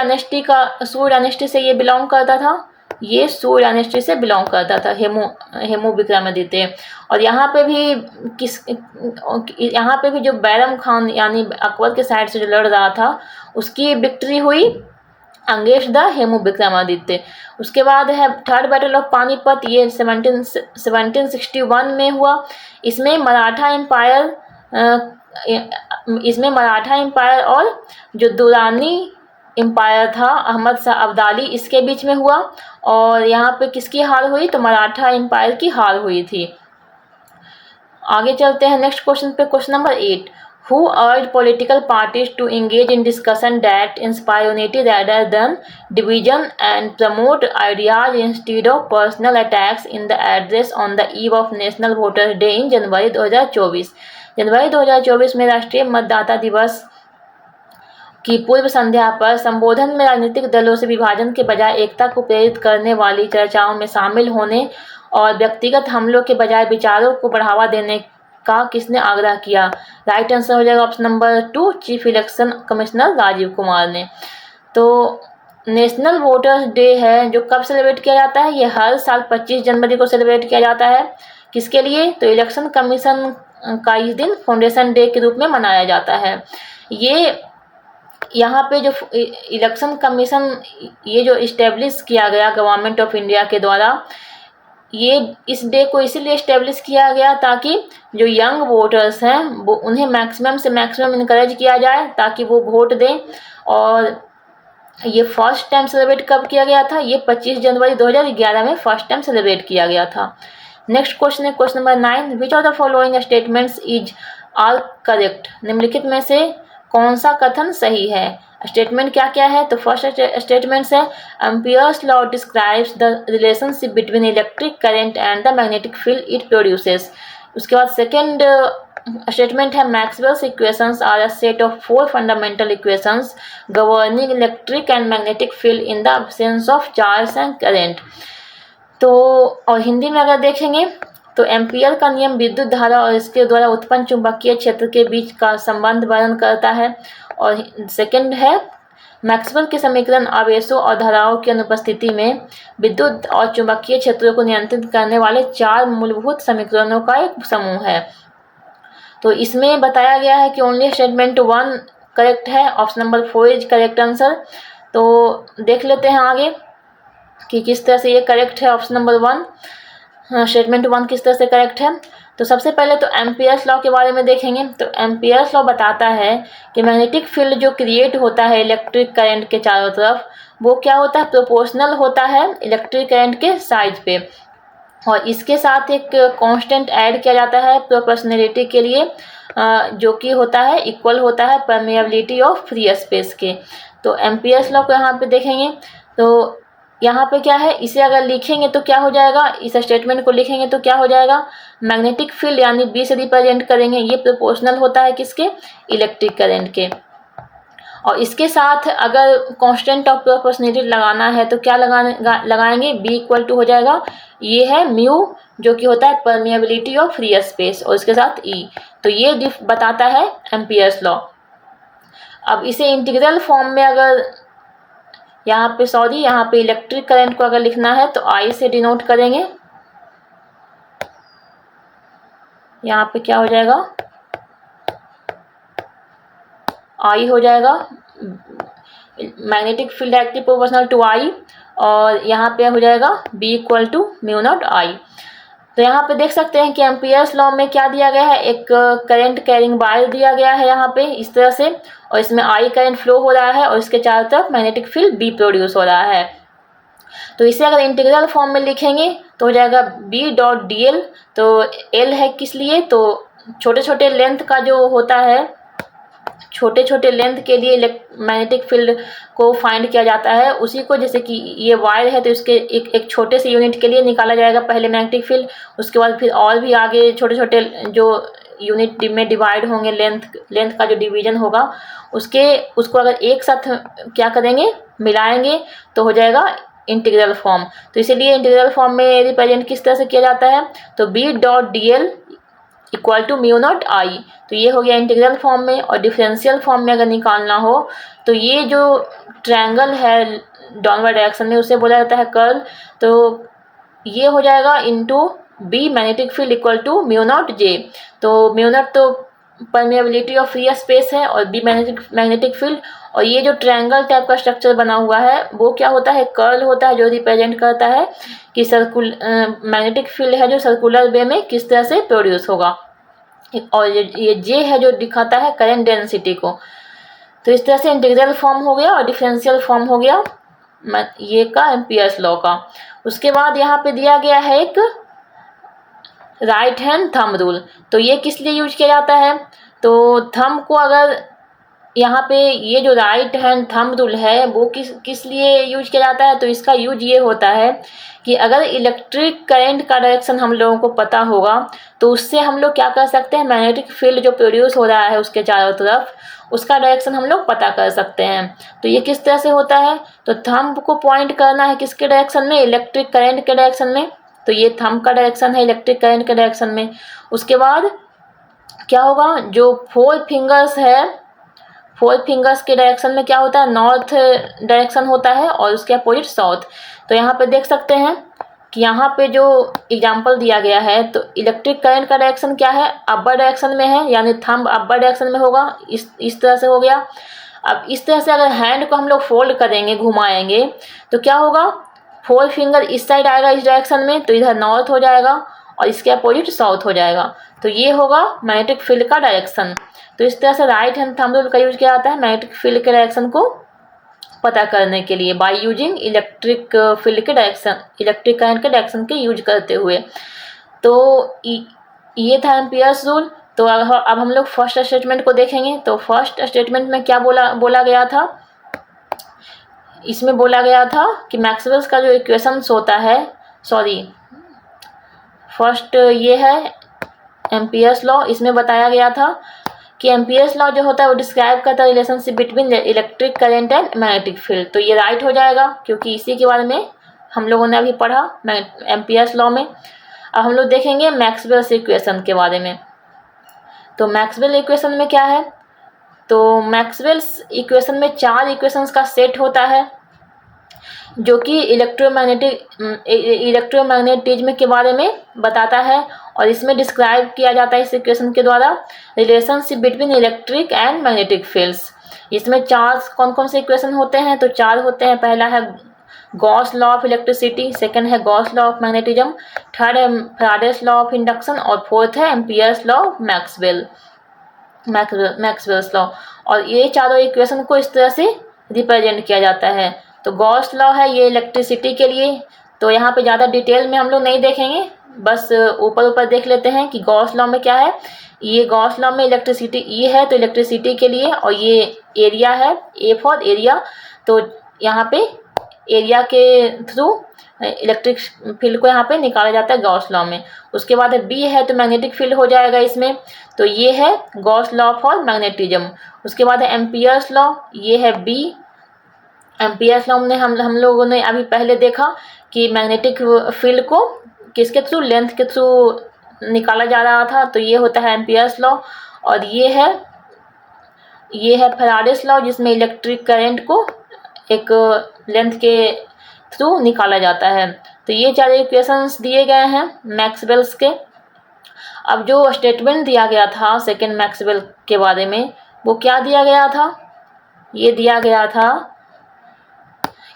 डायनेस्टी से ये बिलोंग करता था। ये सूर्य डायनेस्टी से बिलोंग करता था हेमू विक्रमादित्य। और यहाँ पे भी जो बैरम खान यानी अकबर के साइड से जो लड़ रहा था उसकी विक्ट्री हुई अंगेश द हेमू विक्रमादित्य। उसके बाद है थर्ड बैटल ऑफ पानीपत, ये 1761 में हुआ। इसमें मराठा एम्पायर और जो दुरानी एम्पायर था अहमद शाह अब्दाली, इसके बीच में हुआ। और यहाँ पे किसकी हार हुई? तो मराठा एम्पायर की हार हुई थी। आगे चलते हैं नेक्स्ट क्वेश्चन पे, question number 8। Who urged political parties to engage in discussion that inspire unity rather than division and promote ideas instead of personal attacks in the address on the eve of National Voters Day in जनवरी 2024? जनवरी 2024 में राष्ट्रीय मतदाता दिवस की पूर्व संध्या पर संबोधन में राजनीतिक दलों से विभाजन के बजाय एकता को प्रेरित करने वाली चर्चाओं में शामिल होने और व्यक्तिगत हमलों के बजाय विचारों को बढ़ावा देने का किसने आग्रह किया? राइट आंसर हो जाएगा option number 2, chief election commissioner Rajiv Kumar ने। तो नेशनल वोटर्स डे है जो कब सेलिब्रेट किया जाता है? ये हर साल 25 जनवरी को सेलिब्रेट किया जाता है। किसके लिए? तो इलेक्शन कमीशन का इस दिन फाउंडेशन डे के रूप में मनाया जाता है। ये यहाँ पे जो इलेक्शन कमीशन ये जो इस्टेब्लिश किया गया गवर्नमेंट ऑफ इंडिया के द्वारा, ये इस डे को इसीलिए इस्टेब्लिश किया गया ताकि जो यंग वोटर्स हैं वो उन्हें मैक्सिमम से मैक्सिमम इनकरेज किया जाए ताकि वो वोट दें। और ये फर्स्ट टाइम सेलिब्रेट कब किया गया था? ये 25 जनवरी 2011 में फर्स्ट टाइम सेलिब्रेट किया गया था। नेक्स्ट क्वेश्चन है question number 9, which of the following statements is are correct? निम्नलिखित में से कौन सा कथन सही है? स्टेटमेंट क्या क्या है? तो फर्स्ट स्टेटमेंट है Ampere's law describes the relationship between electric current and the magnetic field it produces. उसके बाद सेकेंड स्टेटमेंट है Maxwell's equations are a set of 4 fundamental equations governing electric and magnetic field in the absence of charge and current. तो और हिंदी में अगर देखेंगे तो ampere का नियम विद्युत धारा और इसके द्वारा उत्पन्न चुंबकीय क्षेत्र के बीच का संबंध वर्णन करता है। और सेकंड है मैक्सवेल के समीकरण आवेशों और धाराओं की अनुपस्थिति में विद्युत और चुंबकीय क्षेत्रों को नियंत्रित करने वाले 4 मूलभूत समीकरणों का एक समूह है। तो इसमें बताया गया है कि ओनली स्टेटमेंट 1 करेक्ट है, option number 4 is correct answer. तो देख लेते हैं आगे कि किस तरह से ये करेक्ट है। ऑप्शन नंबर 1 स्टेटमेंट 1 किस तरह से करेक्ट है? तो सबसे पहले तो एम्पियर्स लॉ के बारे में देखेंगे। तो एम्पियर्स लॉ बताता है कि मैग्नेटिक फील्ड जो क्रिएट होता है इलेक्ट्रिक करंट के चारों तरफ, वो क्या होता है? प्रोपोर्शनल होता है इलेक्ट्रिक करंट के साइज पे। और इसके साथ एक कांस्टेंट ऐड किया जाता है प्रोपोर्शनलिटी के लिए, जो कि होता है इक्वल होता है परमेबिलिटी ऑफ फ्री स्पेस के। तो एम्पियर्स लॉ को यहाँ पे देखेंगे तो यहाँ पे क्या है, इसे अगर लिखेंगे तो क्या हो जाएगा, इस स्टेटमेंट को लिखेंगे तो क्या हो जाएगा, मैग्नेटिक फील्ड यानी बी से रिप्रेजेंट करेंगे, ये प्रोपोर्शनल होता है किसके? इलेक्ट्रिक करंट के। और इसके साथ अगर कांस्टेंट ऑफ प्रोपोर्शनलिटी लगाना है तो क्या लगाएंगे? बी इक्वल टू हो जाएगा, ये है म्यू जो कि होता है परमेबिलिटी ऑफ फ्री स्पेस और इसके साथ ई। तो ये बताता है एम्पियर्स लॉ। अब इसे इंटीग्रल फॉर्म में अगर यहाँ पे इलेक्ट्रिक करंट को अगर लिखना है तो आई से डिनोट करेंगे। यहाँ पे क्या हो जाएगा, आई हो जाएगा magnetic field active proportional to I, और यहाँ पे हो जाएगा B equal to mu naught I. तो यहाँ पे देख सकते हैं कि एम्पियर्स लॉ में क्या दिया गया है, एक करंट कैरिंग वायर दिया गया है यहाँ पे इस तरह से, और इसमें आई करंट फ्लो हो रहा है और इसके चारों तरफ मैग्नेटिक फील्ड बी प्रोड्यूस हो रहा है। तो इसे अगर इंटीग्रल फॉर्म में लिखेंगे तो हो जाएगा बी डॉट डी एल। तो एल है किस लिए, तो छोटे छोटे लेंथ का जो होता है, छोटे छोटे लेंथ के लिए मैग्नेटिक फील्ड को फाइंड किया जाता है, उसी को जैसे कि ये वायर है तो इसके एक छोटे से यूनिट के लिए निकाला जाएगा पहले मैग्नेटिक फील्ड, उसके बाद फिर और भी आगे छोटे छोटे जो यूनिट में डिवाइड होंगे, लेंथ का जो डिवीजन होगा उसको अगर एक साथ क्या करेंगे, मिलाएंगे तो हो जाएगा इंटीग्रल फॉर्म। तो इसीलिए इंटीग्रल फॉर्म में रिप्रेजेंट किस तरह से किया जाता है, तो B dot D L equal to mu naught I. तो ये हो गया इंटीग्रल फॉर्म में। और डिफरेंशियल फॉर्म में अगर निकालना हो तो ये जो ट्रायंगल है डाउनवर्ड डायरेक्शन में उसे बोला जाता है कर्ल। तो ये हो जाएगा into B magnetic field equal to mu naught J. तो म्यू नॉट तो परमेबिलिटी ऑफ फ्री स्पेस है और बी मैग्नेटिक फील्ड, और ये जो ट्रायंगल टाइप का स्ट्रक्चर बना हुआ है वो क्या होता है, कर्ल होता है, जो रिप्रेजेंट करता है कि मैग्नेटिक फील्ड है जो सर्कुलर वे में किस तरह से प्रोड्यूस होगा। और ये जे है जो दिखाता है करंट डेंसिटी को। तो इस तरह से इंटीग्रल फॉर्म हो गया और डिफरेंशियल फॉर्म हो गया ये का एम्पियर्स लॉ का। उसके बाद यहाँ पे दिया गया है एक राइट हैंड थंब रूल। तो ये किस लिए यूज किया जाता है, तो थंब को अगर यहाँ पे ये जो राइट हैंड थंब रूल है वो किस लिए यूज किया जाता है, तो इसका यूज ये होता है कि अगर इलेक्ट्रिक करंट का डायरेक्शन हम लोगों को पता होगा तो उससे हम लोग क्या कर सकते हैं, मैग्नेटिक फील्ड जो प्रोड्यूस हो रहा है उसके चारों तरफ उसका डायरेक्शन हम लोग पता कर सकते हैं। तो ये किस तरह से होता है, तो थंब को पॉइंट करना है किसके डायरेक्शन में, इलेक्ट्रिक करंट के डायरेक्शन में। तो ये थंब का डायरेक्शन है इलेक्ट्रिक करंट के डायरेक्शन में। उसके बाद क्या होगा, जो 4 फिंगर्स है 4 फिंगर्स के डायरेक्शन में क्या होता है, नॉर्थ डायरेक्शन होता है और उसके अपोजिट साउथ। तो यहाँ पे देख सकते हैं कि यहाँ पे जो एग्जांपल दिया गया है तो इलेक्ट्रिक करंट का डायरेक्शन क्या है, अपर डायरेक्शन में है, यानी थंब अपर डायरेक्शन में होगा। इस तरह से हो गया। अब इस तरह से अगर हैंड को हम लोग फोल्ड करेंगे, घुमाएंगे, तो क्या होगा, 4 फिंगर इस साइड आएगा इस डायरेक्शन में, तो इधर नॉर्थ हो जाएगा और इसके अपोजिट साउथ हो जाएगा। तो ये होगा मैग्नेटिक फील्ड का डायरेक्शन। तो इस तरह से राइट हैंड थंब रूल का यूज किया जाता है मैग्नेटिक फील्ड के डायरेक्शन को पता करने के लिए, बाय यूजिंग इलेक्ट्रिक फील्ड के डायरेक्शन, इलेक्ट्रिक करंट के डायरेक्शन के यूज करते हुए। तो ये था एम्पियर्स रूल। तो अब हम लोग फर्स्ट स्टेटमेंट को देखेंगे। तो फर्स्ट स्टेटमेंट में क्या बोला गया था, इसमें बोला गया था कि मैक्सवेल्स का जो इक्वेशंस होता है, फर्स्ट ये है एम्पियर्स लॉ। इसमें बताया गया था कि एम्पियर्स लॉ जो होता है वो डिस्क्राइब करता है relationship between electric current and magnetic field. तो ये राइट हो जाएगा क्योंकि इसी के बारे में हम लोगों ने अभी पढ़ा एम्पियर्स लॉ में। अब हम लोग देखेंगे मैक्सवेल्स इक्वेशन के बारे में। तो मैक्सवेल इक्वेशन में क्या है, तो मैक्सवेल्स इक्वेशन में 4 इक्वेशंस का सेट होता है जो कि इलेक्ट्रोमैग्नेटिज्म के बारे में बताता है और इसमें डिस्क्राइब किया जाता है इस इक्वेशन के द्वारा relationship between electric and magnetic fields. इसमें 4 कौन कौन से इक्वेशन होते हैं, तो 4 होते हैं। पहला है Gauss law of electricity, second है Gauss law of magnetism, third है फैराडेस लॉ ऑफ इंडक्शन और फोर्थ है Ampere's law of Maxwell's law. और ये चारों इक्वेशन को इस तरह से रिप्रेजेंट किया जाता है। तो गॉस लॉ है ये इलेक्ट्रिसिटी के लिए, तो यहाँ पे ज़्यादा डिटेल में हम लोग नहीं देखेंगे, बस ऊपर देख लेते हैं कि गॉस लॉ में क्या है। ये गॉस लॉ में इलेक्ट्रिसिटी ई है तो इलेक्ट्रिसिटी के लिए, और ये एरिया है, ए फॉर एरिया। तो यहाँ पे एरिया के थ्रू इलेक्ट्रिक फील्ड को यहाँ पे निकाला जाता है गॉस लॉ में। उसके बाद बी है तो मैग्नेटिक फील्ड हो जाएगा इसमें, तो ये है गॉस लॉ फॉर मैग्नेटिज्म। उसके बाद है एम्पियर्स लॉ, ये है बी। एम्पियर्स लॉ में हम लोगों ने अभी पहले देखा कि मैग्नेटिक फील्ड को किसके थ्रू, लेंथ के थ्रू निकाला जा रहा था, तो ये होता है एम्पियर्स लॉ। और ये है फैराडेस लॉ जिसमें इलेक्ट्रिक करंट को एक लेंथ के थ्रू निकाला जाता है। तो ये 4 इक्वेशंस दिए गए हैं मैक्सवेल्स के। अब जो स्टेटमेंट दिया गया था सेकेंड मैक्सवेल के बारे में, वो क्या दिया गया था, ये दिया गया था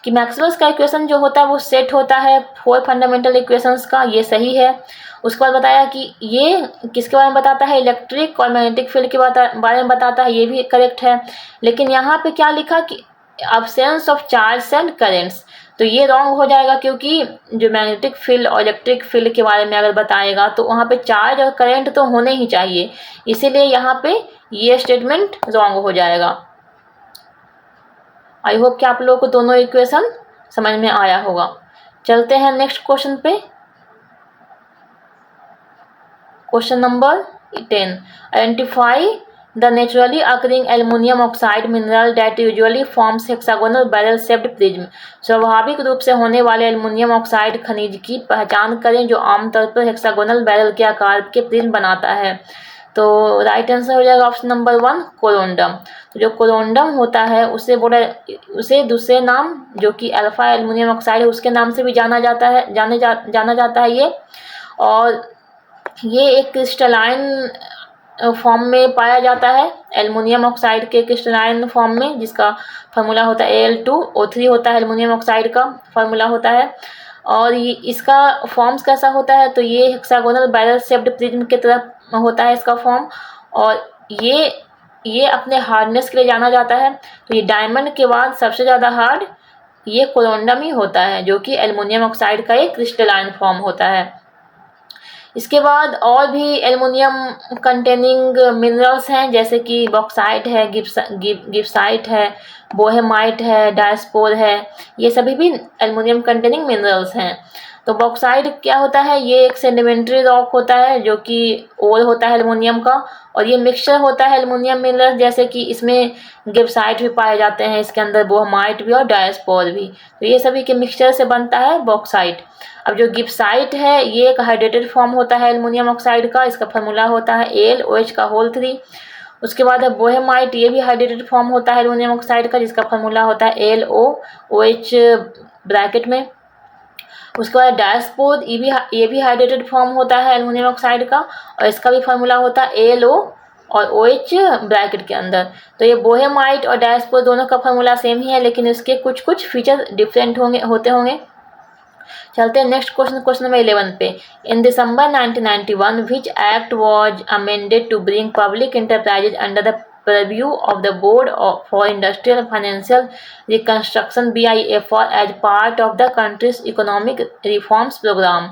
कि मैक्सवेल्स का इक्वेशन जो होता है वो सेट होता है 4 फंडामेंटल इक्वेशंस का, ये सही है। उसके बाद बताया कि ये किसके बारे में बताता है, इलेक्ट्रिक और मैग्नेटिक फील्ड के बारे में बताता है, ये भी करेक्ट है। लेकिन यहाँ पे क्या लिखा कि absence of charge and currents, तो ये रॉन्ग हो जाएगा क्योंकि जो मैग्नेटिक फील्ड और इलेक्ट्रिक फील्ड के बारे में अगर बताएगा तो वहाँ पे चार्ज और करंट तो होने ही चाहिए, इसीलिए यहाँ पे ये स्टेटमेंट रॉन्ग हो जाएगा। आई होप कि आप लोगों को दोनों इक्वेशन समझ में आया होगा। चलते हैं नेक्स्ट क्वेश्चन पे। Question number 10, identify the naturally occurring aluminium oxide mineral that usually forms hexagonal barrel shaped prism. स्वाभाविक रूप से होने वाले एल्युमिनियम ऑक्साइड खनिज की पहचान करें जो आमतौर पर हेक्सागोनल बैरल के आकार के प्रिज्म बनाता है। तो राइट आंसर हो जाएगा ऑप्शन नंबर 1 कोरोंडम। तो जो कोरोंडम होता है उसे दूसरे नाम जो कि अल्फा एल्युमिनियम ऑक्साइड है उसके नाम से भी जाना जाता है ये। और ये एक क्रिस्टलाइन फॉर्म में पाया जाता है, एल्युमिनियम ऑक्साइड के क्रिस्टलाइन फॉर्म में, जिसका फार्मूला होता है Al2O3 होता है, एल्युमिनियम ऑक्साइड का फार्मूला होता है। और ये इसका फॉर्म्स कैसा होता है, तो ये हेक्सागोनल बैरल शेप्ड प्रिज्म की तरह होता है इसका फॉर्म। और ये अपने हार्डनेस के लिए जाना जाता है। तो ये डायमंड के बाद सबसे ज़्यादा हार्ड ये कोरोंडम ही होता है, जो कि एल्युमिनियम ऑक्साइड का एक क्रिस्टलाइन फॉर्म होता है। इसके बाद और भी एल्युमिनियम कंटेनिंग मिनरल्स हैं, जैसे कि बॉक्साइट है, गिब्साइट है, बोहेमाइट है, डायस्पोर है, ये सभी भी एल्युमिनियम कंटेनिंग मिनरल्स हैं। तो बॉक्साइट क्या होता है, ये एक सेडिमेंट्री रॉक होता है जो कि ओर होता है एल्युमिनियम का, और ये मिक्सचर होता है एल्युमिनियम मिनरल्स, जैसे कि इसमें गिब्साइट भी पाए जाते हैं, इसके अंदर बोहेमाइट भी और डायस्पोर भी, तो ये सभी के मिक्सचर से बनता है बॉक्साइट। अब जो गिब्साइट है ये एक हाइड्रेटेड फॉर्म होता है एल्युमिनियम ऑक्साइड का, इसका फार्मूला होता है AlOH3। उसके बाद है बोहेमाइट, ये भी हाइड्रेटेड फॉर्म होता है एल्युमिनियम ऑक्साइड का, जिसका फार्मूला होता है LOOH ब्रैकेट में। उसके बाद डायस्पोर, ये भी हाइड्रेटेड फॉर्म होता है एल्युमिनियम ऑक्साइड का, और इसका भी फार्मूला होता है AlO और OH ब्रैकेट के अंदर। तो ये बोहेमाइट और डायस्पोर दोनों का फार्मूला सेम ही है, लेकिन इसके कुछ कुछ फीचर डिफरेंट होते होंगे। चलते हैं नेक्स्ट क्वेश्चन नंबर 11 पे। In December 1991 which act was amended to bring public enterprises under the purview of the Board for Industrial and Financial Reconstruction BIFR as part of the country's economic reforms program।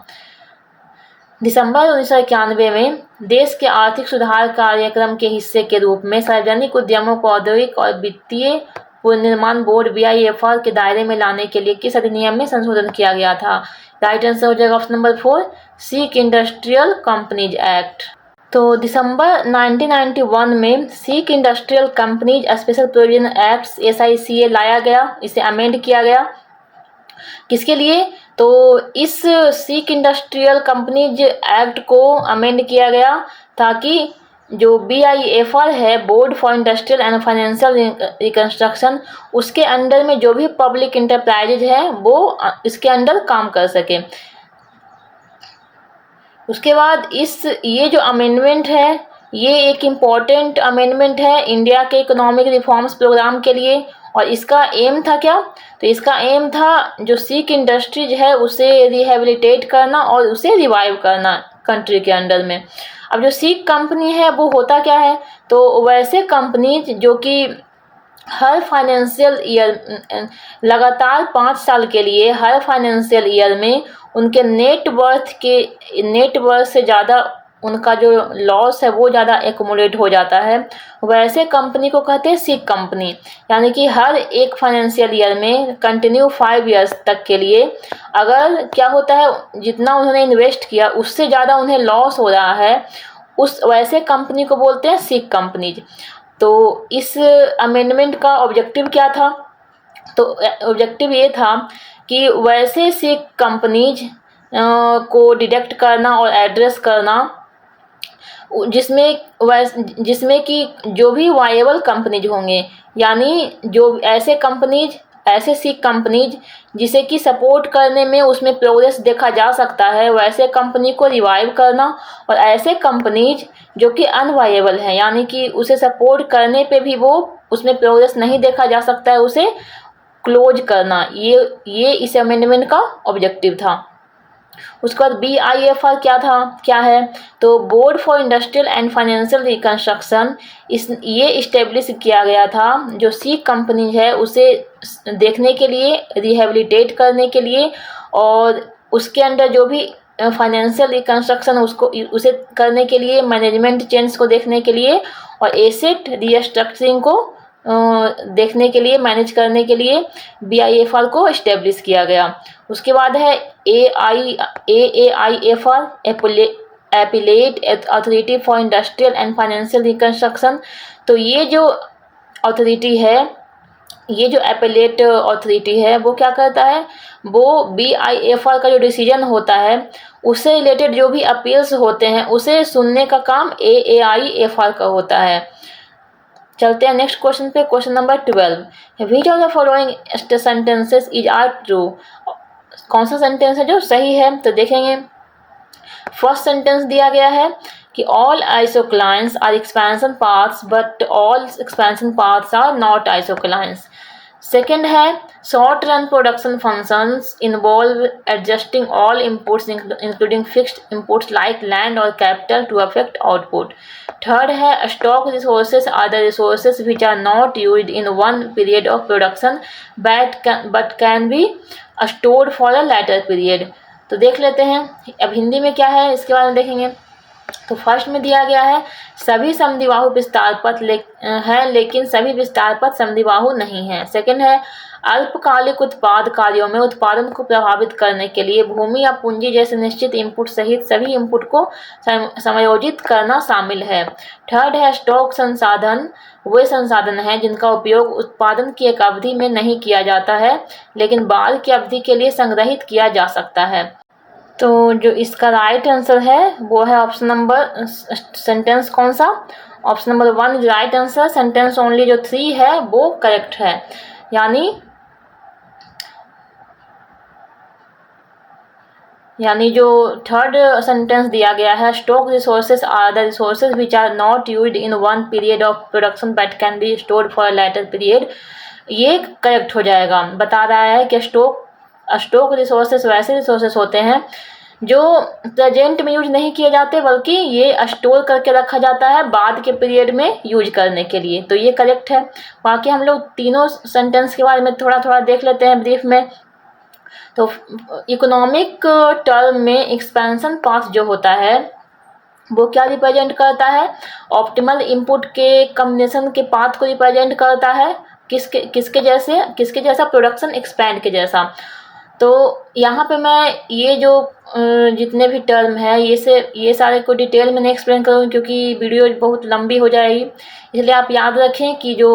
दिसंबर 1991 में देश के आर्थिक सुधार कार्यक्रम के हिस्से के रूप में सार्वजनिक उद्यमों को औद्योगिक और वित्तीय पुनर्निर्माण बोर्ड BIFR के दायरे में लाने के लिए किस अधिनियम में संशोधन किया गया था? राइट आंसर हो जाएगा option number 4, sick industrial companies act. तो दिसंबर 1991 में sick industrial companies special provision act SICA लाया गया, इसे अमेंड किया गया। किसके लिए? तो इस सिक इंडस्ट्रियल कंपनीज एक्ट को अमेंड किया गया ताकि जो BIFR है, board for industrial and financial reconstruction, उसके अंडर में जो भी पब्लिक इंटरप्राइजेज है वो इसके अंडर काम कर सके। उसके बाद ये जो अमेंडमेंट है, ये एक इम्पॉर्टेंट अमेंडमेंट है इंडिया के इकोनॉमिक रिफॉर्म्स प्रोग्राम के लिए। और इसका एम था क्या? तो इसका एम था जो सिक इंडस्ट्रीज है उसे रिहेबिलिटेट करना और उसे रिवाइव करना कंट्री के अंडर में। अब जो सिक कंपनी है वो होता क्या है? तो वैसे कंपनीज जो कि हर फाइनेंशियल ईयर लगातार 5 साल के लिए हर फाइनेंशियल ईयर में उनके नेट वर्थ से ज़्यादा उनका जो लॉस है वो ज़्यादा एक्युमुलेट हो जाता है, वैसे कंपनी को कहते हैं सिक कंपनी। यानी कि हर एक फाइनेंशियल ईयर में कंटिन्यू 5 इयर्स तक के लिए अगर क्या होता है, जितना उन्होंने इन्वेस्ट किया उससे ज़्यादा उन्हें लॉस हो रहा है, उस वैसे कंपनी को बोलते हैं सिक कंपनीज। तो इस अमेंडमेंट का ऑब्जेक्टिव क्या था? तो ऑब्जेक्टिव ये था कि वैसे सिक कंपनीज को डिटेक्ट करना और एड्रेस करना जिसमें कि जो भी वायबल कंपनीज होंगे, यानी जो ऐसे सिक कंपनीज जिसे कि सपोर्ट करने में उसमें प्रोग्रेस देखा जा सकता है, वैसे कंपनी को रिवाइव करना। और ऐसे कंपनीज जो कि अनवायबल है, यानी कि उसे सपोर्ट करने पे भी वो उसमें प्रोग्रेस नहीं देखा जा सकता है, उसे क्लोज करना, ये इस अमेंडमेंट का ऑब्जेक्टिव था। उसके बाद BIFR क्या है? तो board for industrial and financial reconstruction, ये इस्टेब्लिश किया गया था जो सिक कंपनी है उसे देखने के लिए, रिहेबिलिटेट करने के लिए, और उसके अंदर जो भी फाइनेंशियल रिकंस्ट्रक्शन उसे करने के लिए, मैनेजमेंट चेंज को देखने के लिए, और एसेट रीस्ट्रक्चरिंग को देखने के लिए, मैनेज करने के लिए BIFR को इस्टेब्लिश किया गया। उसके बाद है AAIFR, appellate authority for industrial and financial reconstruction. तो ये जो अथॉरिटी है, ये जो एपिलेट अथॉरिटी है वो क्या करता है? वो BIFR का जो डिसीजन होता है उससे रिलेटेड जो भी अपील्स होते हैं उसे सुनने का काम AAIFR का होता है। चलते हैं नेक्स्ट क्वेश्चन पे, question number 12। Which of the following sentences is are true? कौन सा सेंटेंस है जो सही है? तो देखेंगे, फर्स्ट सेंटेंस दिया गया है कि all isoclines are expansion paths but all expansion paths are not isoclines. Second है short run production functions involve adjusting all inputs including fixed inputs like land और capital to affect output. Third है stock resources are the resources which are not used in one period of production but can be stored for a later period. तो देख लेते हैं अब हिंदी में क्या है, इसके बारे में देखेंगे। तो फर्स्ट में दिया गया है सभी समद्विबाहु विस्तार पथ हैं लेकिन सभी विस्तार पथ समद्विबाहु नहीं हैं। सेकंड है अल्पकालिक उत्पाद कार्यों में उत्पादन को प्रभावित करने के लिए भूमि या पूंजी जैसे निश्चित इनपुट सहित सभी इनपुट को समायोजित करना शामिल है। थर्ड है स्टॉक संसाधन वे संसाधन हैं जिनका उपयोग उत्पादन की एक अवधि में नहीं किया जाता है लेकिन बाद की अवधि के लिए संग्रहित किया जा सकता है। तो जो इसका राइट आंसर है वो है ऑप्शन नंबर, सेंटेंस कौन सा, option number 1 is right answer. Sentence only जो 3 है वो करेक्ट है। यानी जो थर्ड सेंटेंस दिया गया है stock resources are the resources which are not used in one period of production but can be stored for a later period, ये करेक्ट हो जाएगा। बता रहा है कि स्टॉक रिसोर्सेज वैसे रिसोर्सेज होते हैं जो प्रेजेंट में यूज नहीं किए जाते बल्कि ये स्टोर करके रखा जाता है बाद के पीरियड में यूज करने के लिए, तो ये करेक्ट है। बाकी हम लोग तीनों सेंटेंस के बारे में थोड़ा थोड़ा देख लेते हैं ब्रीफ में। तो इकोनॉमिक टर्म में एक्सपेंशन पाथ जो होता है वो क्या रिप्रेजेंट करता है, ऑप्टिमल इनपुट के कम्बिनेशन के पाथ को रिप्रेजेंट करता है। किसके जैसा, प्रोडक्शन एक्सपैंड के जैसा। तो यहाँ पे मैं ये जो जितने भी टर्म है ये सारे को डिटेल में नहीं एक्सप्लेन करूँगी क्योंकि वीडियो बहुत लंबी हो जाएगी, इसलिए आप याद रखें कि जो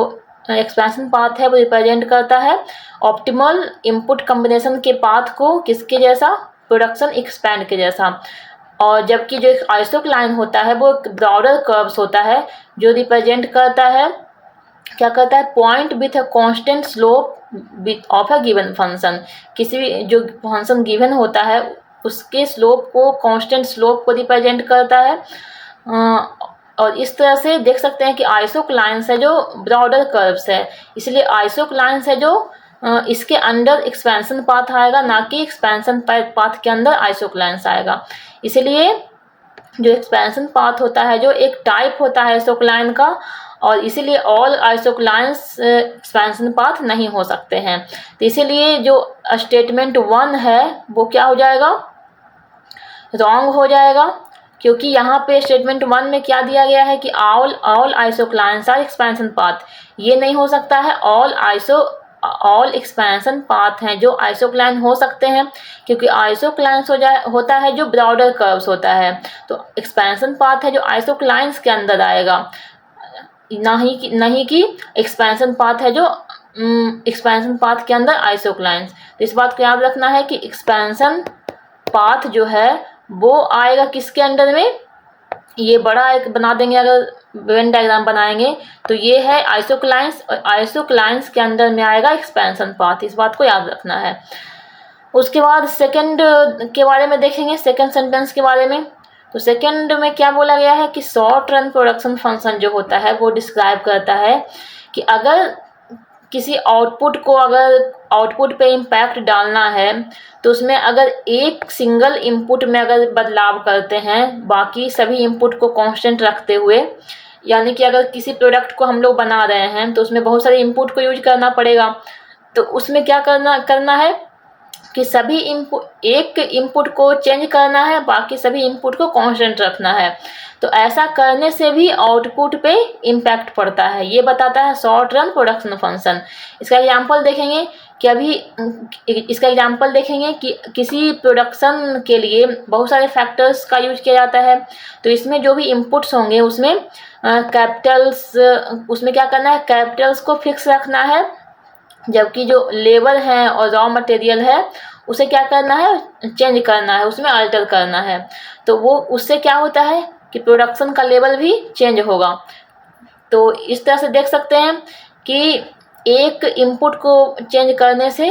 एक्सपेंशन पाथ है वो रिप्रेजेंट करता है ऑप्टिमल इनपुट कम्बिनेशन के पाथ को किसके जैसा, प्रोडक्शन एक्सपैंड के जैसा। और जबकि जो एक आइसोक्लाइन होता है वो एक ब्रॉडर कर्व्स होता है जो रिप्रेजेंट करता है, क्या करता है, point with a constant slope of a given function. किसी भी जो फंक्शन गिवन होता है उसके स्लोप को, कांस्टेंट स्लोप को रिप्रेजेंट करता है। और इस तरह से देख सकते हैं कि आइसोक्लाइंस है जो ब्रॉडर कर्व्स है, इसलिए आइसोक्लाइंस है जो इसके अंदर एक्सपेंशन पाथ आएगा, ना कि एक्सपेंशन पाथ के अंदर आइसोक्लाइंस आएगा। इसलिए जो एक्सपेंशन पाथ होता है जो एक टाइप होता है आइसोक्लाइन का, और इसीलिए ऑल आइसोक्लाइंस एक्सपेंशन पाथ नहीं हो सकते हैं। तो इसीलिए जो स्टेटमेंट 1 है वो क्या हो जाएगा, रॉन्ग हो जाएगा, क्योंकि यहाँ पे स्टेटमेंट 1 में क्या दिया गया है कि all isoclines are expansion path, ये नहीं हो सकता है। ऑल एक्सपेंशन पाथ हैं जो आइसोक्लाइन हो सकते हैं, क्योंकि आइसोक्लाइंस होता है जो ब्रॉडर कर्व्स होता है, तो एक्सपेंशन पाथ है जो आइसोक्लाइंस के अंदर आएगा, नहीं कि एक्सपेंशन पाथ है जो एक्सपेंशन पाथ के अंदर आइसोक्लाइंस। तो इस बात को याद रखना है कि एक्सपेंशन पाथ जो है वो आएगा किसके अंदर में, ये बड़ा एक बना देंगे, अगर वेन डायग्राम बनाएंगे तो ये है आइसोक्लाइंस, और आइसोक्लाइंस के अंदर में आएगा एक्सपेंशन पाथ, इस बात को याद रखना है। उसके बाद सेकंड के बारे में देखेंगे, सेकंड सेंटेंस के बारे में। तो सेकंड में क्या बोला गया है कि शॉर्ट रन प्रोडक्शन फंक्शन जो होता है वो डिस्क्राइब करता है कि अगर किसी आउटपुट को, अगर आउटपुट पे इम्पैक्ट डालना है तो उसमें अगर एक सिंगल इनपुट में अगर बदलाव करते हैं बाकी सभी इनपुट को कांस्टेंट रखते हुए, यानी कि अगर किसी प्रोडक्ट को हम लोग बना रहे हैं तो उसमें बहुत सारे इनपुट को यूज करना पड़ेगा, तो उसमें क्या करना है कि सभी एक इनपुट को चेंज करना है, बाकी सभी इनपुट को कांस्टेंट रखना है। तो ऐसा करने से भी आउटपुट पे इम्पैक्ट पड़ता है, ये बताता है शॉर्ट रन प्रोडक्शन फंक्शन। इसका एग्जांपल देखेंगे कि किसी प्रोडक्शन के लिए बहुत सारे फैक्टर्स का यूज किया जाता है, तो इसमें जो भी इनपुट्स होंगे उसमें उसमें क्या करना है, कैपिटल्स को फिक्स रखना है, जबकि जो लेबर है और रॉ मटेरियल है उसे क्या करना है, चेंज करना है, उसमें अल्टर करना है। तो वो उससे क्या होता है कि प्रोडक्शन का लेवल भी चेंज होगा। तो इस तरह से देख सकते हैं कि एक इनपुट को चेंज करने से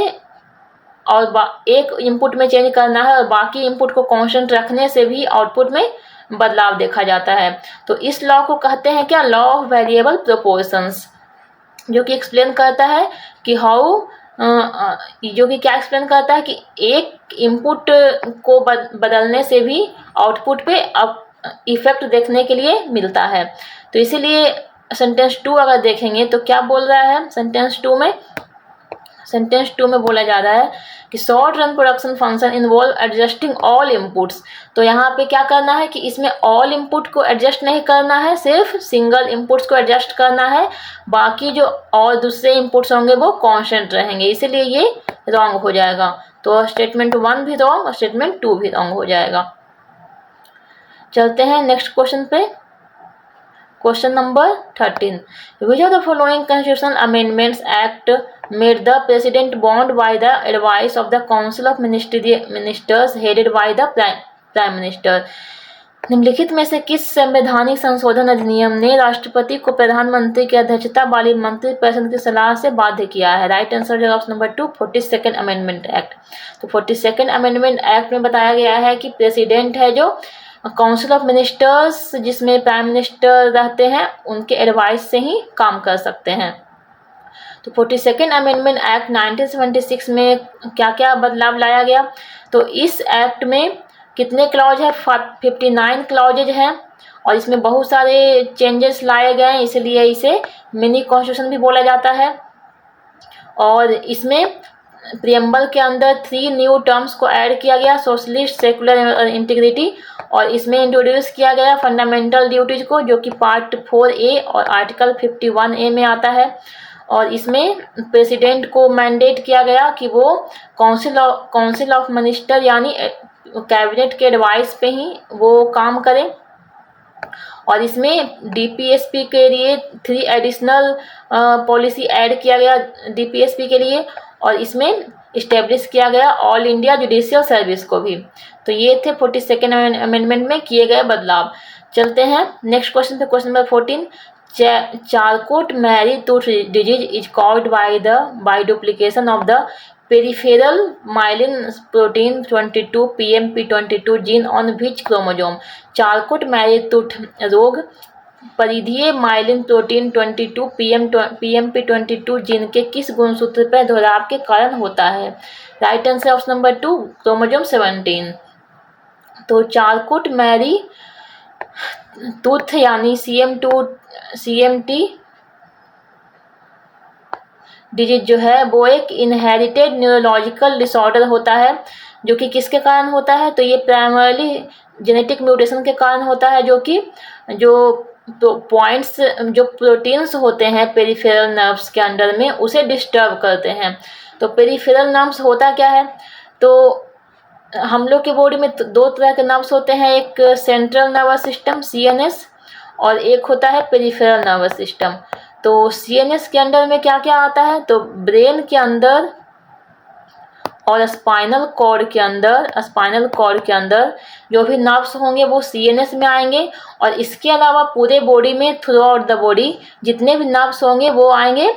और एक इनपुट में चेंज करना है और बाकी इनपुट को कांस्टेंट रखने से भी आउटपुट में बदलाव देखा जाता है। तो इस लॉ को कहते हैं क्या, लॉ ऑफ वेरिएबल प्रोपोर्शंस, जो कि एक्सप्लेन करता है कि क्या एक्सप्लेन करता है कि एक इनपुट को बदलने से भी आउटपुट पे इफेक्ट देखने के लिए मिलता है। तो इसीलिए सेंटेंस 2 अगर देखेंगे तो क्या बोल रहा है सेंटेंस 2 में, सेंटेंस 2 में बोला जा रहा है कि short run production function involve adjusting all inputs. तो यहाँ पे क्या करना है कि इसमें ऑल इनपुट को एडजस्ट नहीं करना है, सिर्फ सिंगल इनपुट्स को एडजस्ट करना है, बाकी जो और दूसरे इनपुट्स होंगे वो कांस्टेंट रहेंगे, इसीलिए ये रॉन्ग हो जाएगा। तो स्टेटमेंट 1 भी रॉन्ग और स्टेटमेंट 2 भी रॉन्ग हो जाएगा। चलते हैं नेक्स्ट क्वेश्चन पे। Question number 13, which of the following constitutional amendments act made the president bound by the advice of the council of ministers headed by the prime minister. निम्नलिखित में से किस संवैधानिक संशोधन अधिनियम ने राष्ट्रपति को प्रधानमंत्री की अध्यक्षता वाली मंत्रिपरिषद की सलाह से बाध्य किया है? राइट आंसर है option number 2, 42nd amendment act. तो 42nd अमेंडमेंट एक्ट में बताया गया है कि प्रेसिडेंट है जो काउंसिल ऑफ मिनिस्टर्स, जिसमें प्राइम मिनिस्टर रहते हैं, उनके एडवाइस से ही काम कर सकते हैं। तो 42nd अमेंडमेंट एक्ट 1976 में क्या क्या बदलाव लाया गया? तो इस एक्ट में कितने क्लॉज है? 59 क्लॉजेज हैं और इसमें बहुत सारे चेंजेस लाए गए हैं, इसलिए इसे मिनी कॉन्स्टिट्यूशन भी बोला जाता है। और इसमें प्रियम्बल के अंदर 3 न्यू टर्म्स को ऐड किया गया, सोशलिस्ट, सेकुलर और इंटीग्रिटी। और इसमें इंट्रोड्यूस किया गया फंडामेंटल ड्यूटीज को, जो कि पार्ट 4A और आर्टिकल 51A में आता है। और इसमें प्रेसिडेंट को मैंडेट किया गया कि वो काउंसिल ऑफ मिनिस्टर यानी कैबिनेट के एडवाइस पे ही वो काम करें। और इसमें DPSP के लिए 3 एडिशनल पॉलिसी ऐड किया गया DPSP के लिए, और इसमें इस्टेब्लिश किया गया ऑल इंडिया जुडिशियल सर्विस को भी। तो ये थे 42nd अमेंडमेंट में किए गए बदलाव। चलते हैं नेक्स्ट क्वेश्चन पे। Question number 14, Charcot Marie Tooth disease is caused by duplication of the peripheral myelin protein 22 PMP22 gene on which chromosome? Charcot Marie Tooth रोग परिधीय माइलिन प्रोटीन 22 PMP22 जीन के किस गुणसूत्र पर दोहराव के कारण होता है? Right answer option number 2, chromosome 17। तो चारकोट मैरी टूथ यानी CMT डिजीज जो है वो एक इनहेरिटेड न्यूरोलॉजिकल डिसऑर्डर होता है, जो कि किसके कारण होता है? तो ये प्राइमरली जेनेटिक म्यूटेशन के कारण होता है, जो कि पॉइंट्स जो प्रोटीन्स होते हैं पेरिफेरल नर्व्स के अंडर में उसे डिस्टर्ब करते हैं। तो पेरिफेरल नर्व्स होता क्या है? तो हम लोग के बॉडी में 2 तरह के नर्व्स होते हैं, एक सेंट्रल नर्वस सिस्टम CNS और एक होता है पेरिफेरल नर्वस सिस्टम। तो CNS के अंडर में क्या क्या आता है? तो ब्रेन के अंदर और स्पाइनल कॉर्ड के अंदर जो भी नर्व्स होंगे वो CNS में आएंगे, और इसके अलावा पूरे बॉडी में थ्रू आउट द बॉडी जितने भी नर्व्स होंगे वो आएंगे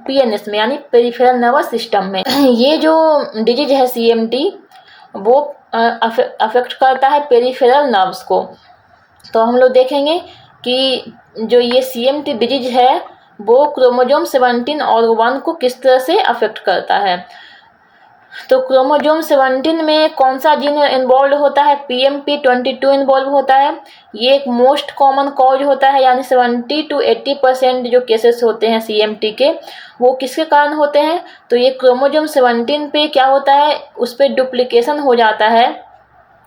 PNS में यानी पेरिफेरल नर्वस सिस्टम में। ये जो डिजीज है CMT वो अफेक्ट करता है पेरिफेरल नर्व्स को। तो हम लोग देखेंगे कि जो ये CMT डिजीज है वो क्रोमोसोम 17 और 1 को किस तरह से अफेक्ट करता है। तो क्रोमोसोम 17 में कौन सा जीन इन्वॉल्व होता है? PMP22 इन्वॉल्व होता है। ये एक मोस्ट कॉमन कॉज होता है, यानी 70 to 80% जो केसेस होते हैं CMT के वो किसके कारण होते हैं? तो ये क्रोमोसोम 17 पे क्या होता है, उस पर डुप्लीकेशन हो जाता है,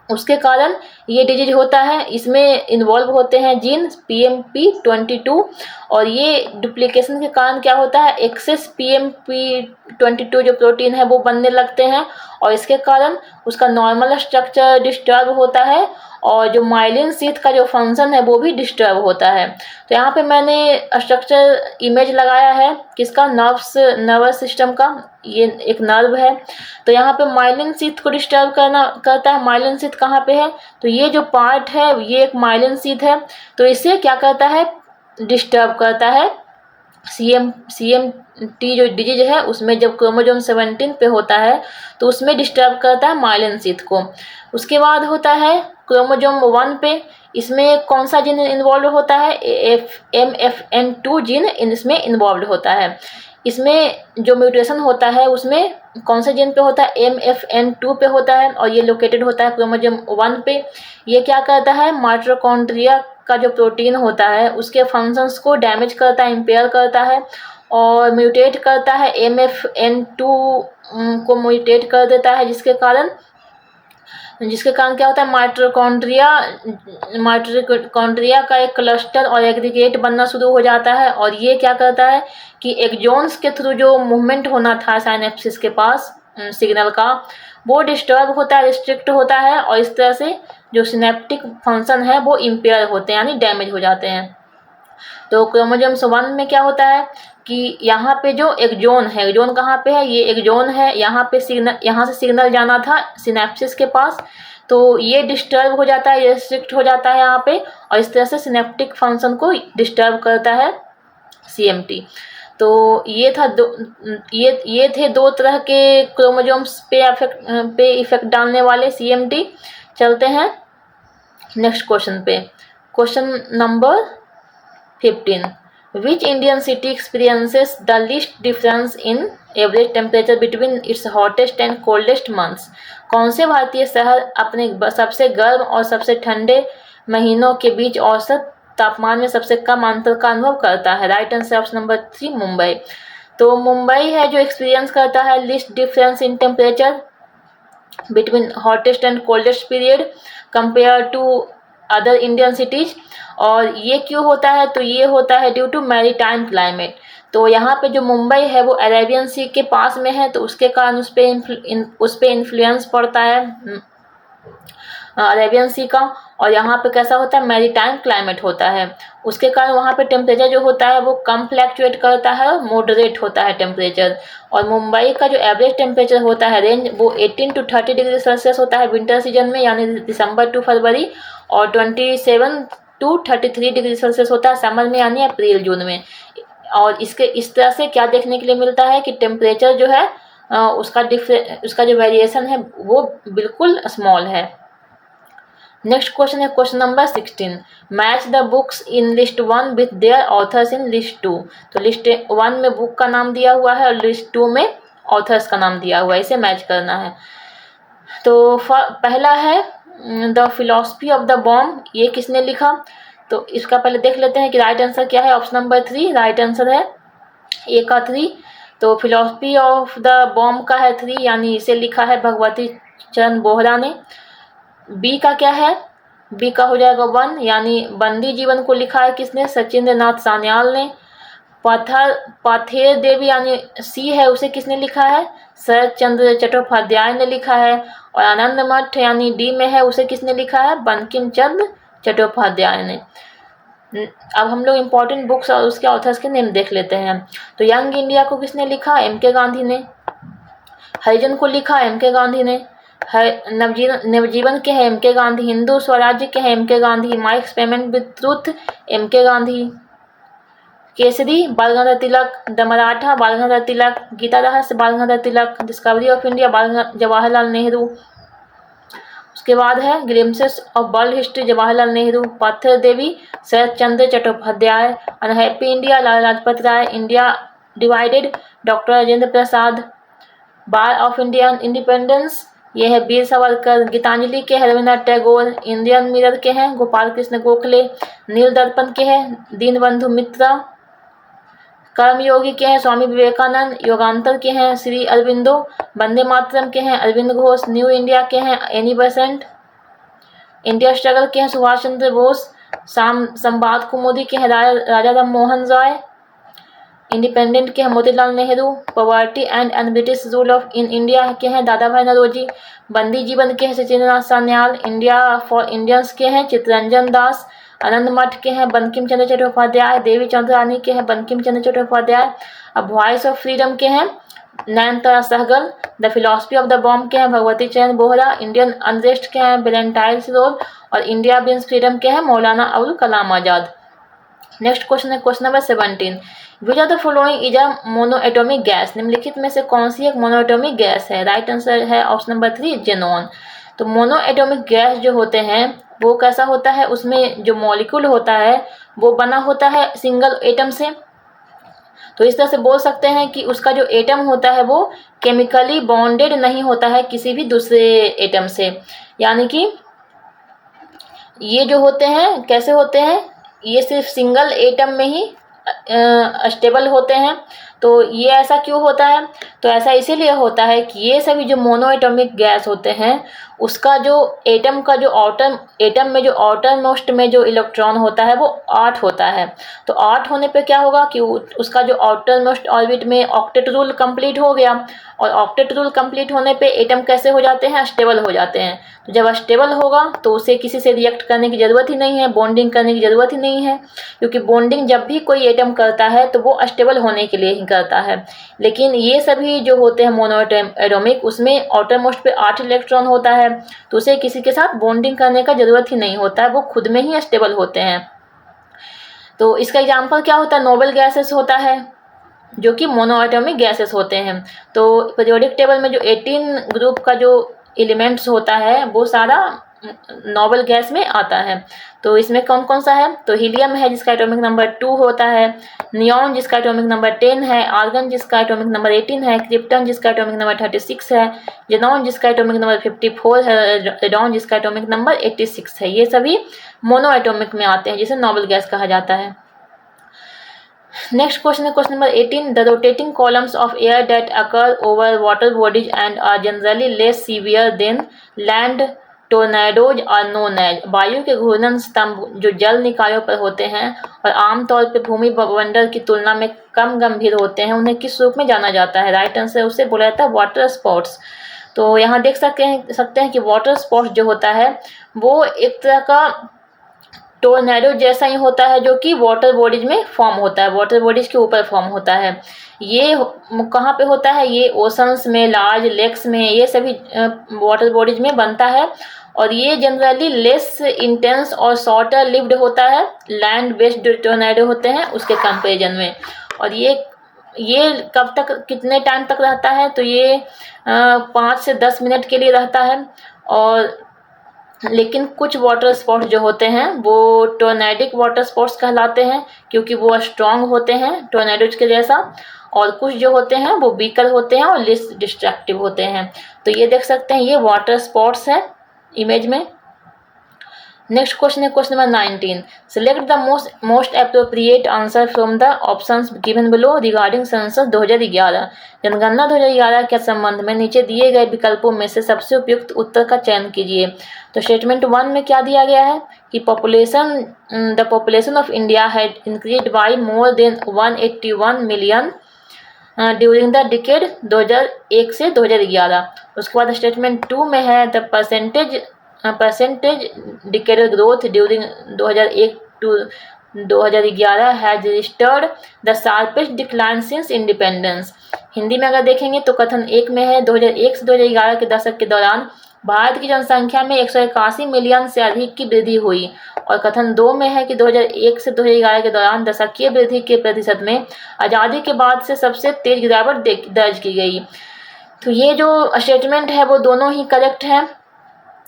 उसके कारण ये डिजीज होता है। इसमें इन्वॉल्व होते हैं जीन PMP22, और ये डुप्लीकेशन के कारण क्या होता है, एक्सेस PMP22 जो प्रोटीन है वो बनने लगते हैं, और इसके कारण उसका नॉर्मल स्ट्रक्चर डिस्टर्ब होता है, और जो माइलिन शीथ का जो फंक्शन है वो भी डिस्टर्ब होता है। तो यहाँ पे मैंने स्ट्रक्चर इमेज लगाया है किसका, नर्वस सिस्टम का। ये एक नर्व है, तो यहाँ पे माइलिन शीथ को डिस्टर्ब करता है। माइलिन शीथ कहाँ पे है? तो ये जो पार्ट है ये एक माइलिन शीथ है, तो इसे क्या करता है, डिस्टर्ब करता है। CMT जो डिजीज है उसमें जब क्रोमोसोम 17 पे होता है तो उसमें डिस्टर्ब करता है माइलिन शीथ को। उसके बाद होता है क्रोमोसोम 1 पे, इसमें कौन सा जीन इन्वॉल्व होता है? MFN2 जीन इसमें इन्वॉल्व होता है। इसमें जो म्यूटेशन होता है उसमें कौन से जीन पे होता है? MFN2 पे होता है, और ये लोकेटेड होता है क्रोमोसोम 1 पे। ये क्या करता है, माइटोकॉन्ड्रिया का जो प्रोटीन होता है उसके फंक्शंस को डैमेज करता है, इम्पेयर करता है, और म्यूटेट करता है, MFN2 को म्यूटेट कर देता है, जिसके कारण क्या होता है, माइटोकॉन्ड्रिया का एक क्लस्टर और एग्रीगेट बनना शुरू हो जाता है। और ये क्या करता है कि एक्सॉन्स के थ्रू जो मूवमेंट होना था साइनेप्सिस के पास सिग्नल का, वो डिस्टर्ब होता है, रिस्ट्रिक्ट होता है, और इस तरह से जो सिनेप्टिक फंक्शन है वो इम्पेयर होते हैं, यानी डैमेज हो जाते हैं। तो क्रोमोसोम्स 1 में क्या होता है कि यहाँ पे जो एक्सॉन है, एक्सॉन कहाँ पे है, ये एक्सॉन है, यहाँ पे सिग्नल, यहाँ से सिग्नल जाना था सिनेप्सिस के पास, तो ये डिस्टर्ब हो जाता है, रिस्ट्रिक्ट हो जाता है यहाँ पे, और इस तरह से सिनेप्टिक फंक्शन को डिस्टर्ब करता है CMT। तो ये था ये थे दो तरह के क्रोमोसोम्स पे इफेक्ट डालने वाले CMT। चलते हैं नेक्स्ट क्वेश्चन पे। Question number 15. Which Indian city experiences the least difference in average temperature between its hottest and coldest months? कौन से भारतीय शहर अपने सबसे गर्म और सबसे ठंडे महीनों के बीच औसत तापमान में सबसे कम अंतर का अनुभव करता है? Right answer option number 3 Mumbai. तो मुंबई है जो एक्सपीरियंस करता है least difference in temperature between hottest and coldest period compare to other Indian cities. और ये क्यों होता है, तो ये होता है ड्यू टू मैरीटाइम क्लाइमेट। तो यहाँ पे जो मुंबई है वो अरेबियन सी के पास में है, तो उसके कारण उस पे इन्फ्लुएंस पड़ता है अरेबियन सी का। और यहाँ पे कैसा होता है, मैरीटाइम क्लाइमेट होता है, उसके कारण वहाँ पे टेम्परेचर जो होता है वो कम फ्लैक्चुएट करता है, मॉडरेट होता है टेम्परेचर। और मुंबई का जो एवरेज टेम्परेचर होता है रेंज, वो 18 to 30 डिग्री सेल्सियस होता है विंटर सीजन में, यानी दिसंबर टू फरवरी, और 27 to 33 डिग्री सेल्सियस होता है समर में, यानी अप्रैल जून में। और इस तरह से क्या देखने के लिए मिलता है कि टेम्परेचर जो है उसका जो वेरिएशन है वो बिल्कुल स्मॉल है। नेक्स्ट क्वेश्चन है question number 16. Match the books in list 1 with their authors in list 2. तो लिस्ट 1 में बुक का नाम दिया हुआ है और लिस्ट 2 में ऑथर्स का नाम दिया हुआ है, इसे मैच करना है। तो पहला है the philosophy of the bomb, ये किसने लिखा? तो इसका पहले देख लेते हैं कि राइट आंसर क्या है। ऑप्शन नंबर 3 राइट आंसर है, ए का 3। तो फिलॉसफी ऑफ द बॉम्ब का है 3, यानी इसे लिखा है भगवती चरण बोहरा ने। बी का क्या है, बी का हो जाएगा 1, यानी बंदी जीवन को लिखा है किसने, सचिंद्र नाथ सान्याल ने। पाथेर देवी यानी सी है, उसे किसने लिखा है, शरद चंद्र चट्टोपाध्याय ने लिखा है। और आनंद मठ यानी डी में है, उसे किसने लिखा है, बंकिम चंद्र चट्टोपाध्याय ने। अब हम लोग इम्पोर्टेंट बुक्स और उसके ऑथर्स के नेम देख लेते हैं। तो यंग इंडिया को किसने लिखा, MK गांधी ने। हरिजन को लिखा MK गांधी ने। नवजीवन के हैं MK गांधी। हिंदू स्वराज्य के हैं MK Gandhi. My experiment with truth MK Gandhi. Kesari बाल गंगाधर तिलक। द मराठा बाल गंगाधर तिलक। Gita Rahasya Bal Gangadhar Tilak. Discovery of India Jawaharlal Nehru. उसके बाद है Glimpses of World History Jawaharlal Nehru. Pather Devi Sharat Chandra Chattopadhyay. Unhappy India Lala Lajpat Rai. India Divided doctor Rajendra Prasad. War of Indian Independence, ये है वीर सावरकर। गीतांजलि के हैं रविन्द्रनाथ टैगोर। इंडियन मिरर के हैं गोपाल कृष्ण गोखले। नील दर्पण के हैं दीनबंधु मित्रा। कर्मयोगी के हैं स्वामी विवेकानंद। योगांतर के हैं श्री अरविंदो। वंदे मातरम के हैं अरविंद घोष। न्यू इंडिया के हैं एनी बेसेंट। इंडिया स्ट्रगल के हैं सुभाष चंद्र बोस। संवाद कुमुदी के हैं राजा राम मोहन रॉय। इंडिपेंडेंट के हैं Motilal Nehru. Poverty and un British rule of in India के हैं दादा भाई नौरोजी। बंदी जीवन के हैं Sachindra Nath Sanyal. India for Indians के हैं चित्तरंजन दास। आनंद मठ के हैं बंकिम चंद्र चट्टोपाध्याय। देवी चौधरानी के हैं बंकिम चंद्र चट्टोपाध्याय। अब वॉइस ऑफ फ्रीडम के हैं Nayantara Sahgal. The philosophy of the bomb के हैं भगवती चरण बोहरा। इंडियन अनरेस्ट के हैं वेलेंटाइन्स रोड। और इंडिया बिन्स फ्रीडम के हैं मौलाना अबुल कलाम आजाद। नेक्स्ट क्वेश्चन है question number 17. Which of the following is a monoatomic gas. निम्नलिखित में से कौन सी एक मोनोएटॉमिक गैस है? राइट आंसर है ऑप्शन नंबर 3 जेनॉन। तो मोनोएटॉमिक गैस जो होते हैं वो कैसा होता है, उसमें जो मॉलिक्यूल होता है वो बना होता है सिंगल एटम से। तो इस तरह से बोल सकते हैं कि उसका जो एटम होता है वो केमिकली बॉन्डेड नहीं होता है किसी भी दूसरे एटम से। यानी कि ये जो होते हैं कैसे होते हैं, ये सिर्फ सिंगल एटम में ही स्टेबल होते हैं। तो ये ऐसा क्यों होता है? तो ऐसा इसीलिए होता है कि ये सभी जो मोनोएटॉमिक गैस होते हैं, उसका जो एटम का जो एटम में जो आउटर मोस्ट में जो इलेक्ट्रॉन होता है वो 8 होता है। तो 8 होने पे क्या होगा कि उसका जो आउटर मोस्ट ऑर्बिट में ऑक्टेट रूल कंप्लीट हो गया, और ऑक्टेट रूल कंप्लीट होने पे एटम कैसे हो जाते हैं? स्टेबल हो जाते हैं। तो जब स्टेबल होगा तो उसे किसी से रिएक्ट करने की ज़रूरत ही नहीं है, बॉन्डिंग करने की ज़रूरत ही नहीं है, क्योंकि बॉन्डिंग जब भी कोई एटम करता है तो वो स्टेबल होने के लिए ही करता है। लेकिन ये सभी जो होते हैं मोनोएटॉमिक, उसमें आउटर मोस्ट पे 8 इलेक्ट्रॉन होता है, तो उसे किसी के साथ बॉन्डिंग करने का ज़रूरत ही नहीं होता है, वो खुद में ही स्टेबल होते हैं। तो इसका एग्जाम्पल क्या होता है? नोबल गैसेस होता है, जो कि मोनोएटॉमिक गैसेस होते हैं। तो पीरियोडिक टेबल में जो 18 ग्रुप का जो एलिमेंट्स होता है वो सारा नोबल गैस में आता है। तो इसमें कौन कौन सा है? तो हीलियम है जिसका एटॉमिक नंबर 2 होता है, नियॉन जिसका एटॉमिक नंबर 10 है, आर्गन जिसका एटॉमिक नंबर 18 है, क्रिप्टन जिसका एटॉमिक नंबर 36 है, जेनॉन जिसका एटॉमिक नंबर 54 है, रेडॉन जिसका एटॉमिक नंबर 86 है। ये सभी मोनोएटॉमिक में आते हैं, जिसे नोबल गैस कहा जाता है। Next question है question number 18. The rotating columns of air that occur over water bodies and are generally less severe than land tornadoes are known as. वायु के घूर्णन स्तंभ जो जल निकायों पर होते हैं और आमतौर पर भूमि मंडल की तुलना में कम गंभीर होते हैं, उन्हें किस रूप में जाना जाता है? राइट आंसर उसे बोला जाता है वाटर स्पॉट्स। तो यहाँ देख सकते हैं कि वाटर स्पॉट्स जो होता है वो एक तरह का टोर्नेडो जैसा ही होता है, जो कि वाटर बॉडीज में फॉर्म होता है, वाटर बॉडीज के ऊपर फॉर्म होता है। ये कहाँ पे होता है? ये ओशंस में, लार्ज लेक्स में, ये सभी वाटर बॉडीज में बनता है, और ये जनरली लेस इंटेंस और शॉर्टर लिव्ड होता है लैंड बेस्ड टोर्नेडो होते हैं उसके कंपेरिजन में। और ये कब तक, कितने टाइम तक रहता है? तो ये 5 से 10 मिनट के लिए रहता है। और लेकिन कुछ वाटर स्पॉट्स जो होते हैं वो टोर्नेडिक वाटर स्पॉट्स कहलाते हैं, क्योंकि वो स्ट्रॉन्ग होते हैं टोर्नेडोज के जैसा, और कुछ जो होते हैं वो वीकर होते हैं और लेस डिस्ट्रक्टिव होते हैं। तो ये देख सकते हैं, ये वाटर स्पॉट्स है इमेज में। नेक्स्ट क्वेश्चन है question number 19. Select the most appropriate answer from the options given below regarding census 2011. जनगणना 2011 के संबंध में नीचे दिए गए विकल्पों में से सबसे उपयुक्त उत्तर का चयन कीजिए। तो स्टेटमेंट 1 में क्या दिया गया है कि the population of India had increased by more than 181 million during the decade 2001 से 2011. उसके बाद स्टेटमेंट 2 में है the percentage decadal growth during 2001 to 2011 has registered the sharpest decline since independence. Hindi में अगर देखेंगे तो कथन 1 में है 2001 से 2011 के दशक के दौरान भारत की जनसंख्या में 181 मिलियन से अधिक की वृद्धि हुई, और कथन 2 में है कि 2001 से 2011 के दौरान दशकीय वृद्धि के प्रतिशत में आज़ादी के बाद से सबसे तेज गिरावट दर्ज की गई। तो ये जो स्टेटमेंट है वो दोनों ही करेक्ट है।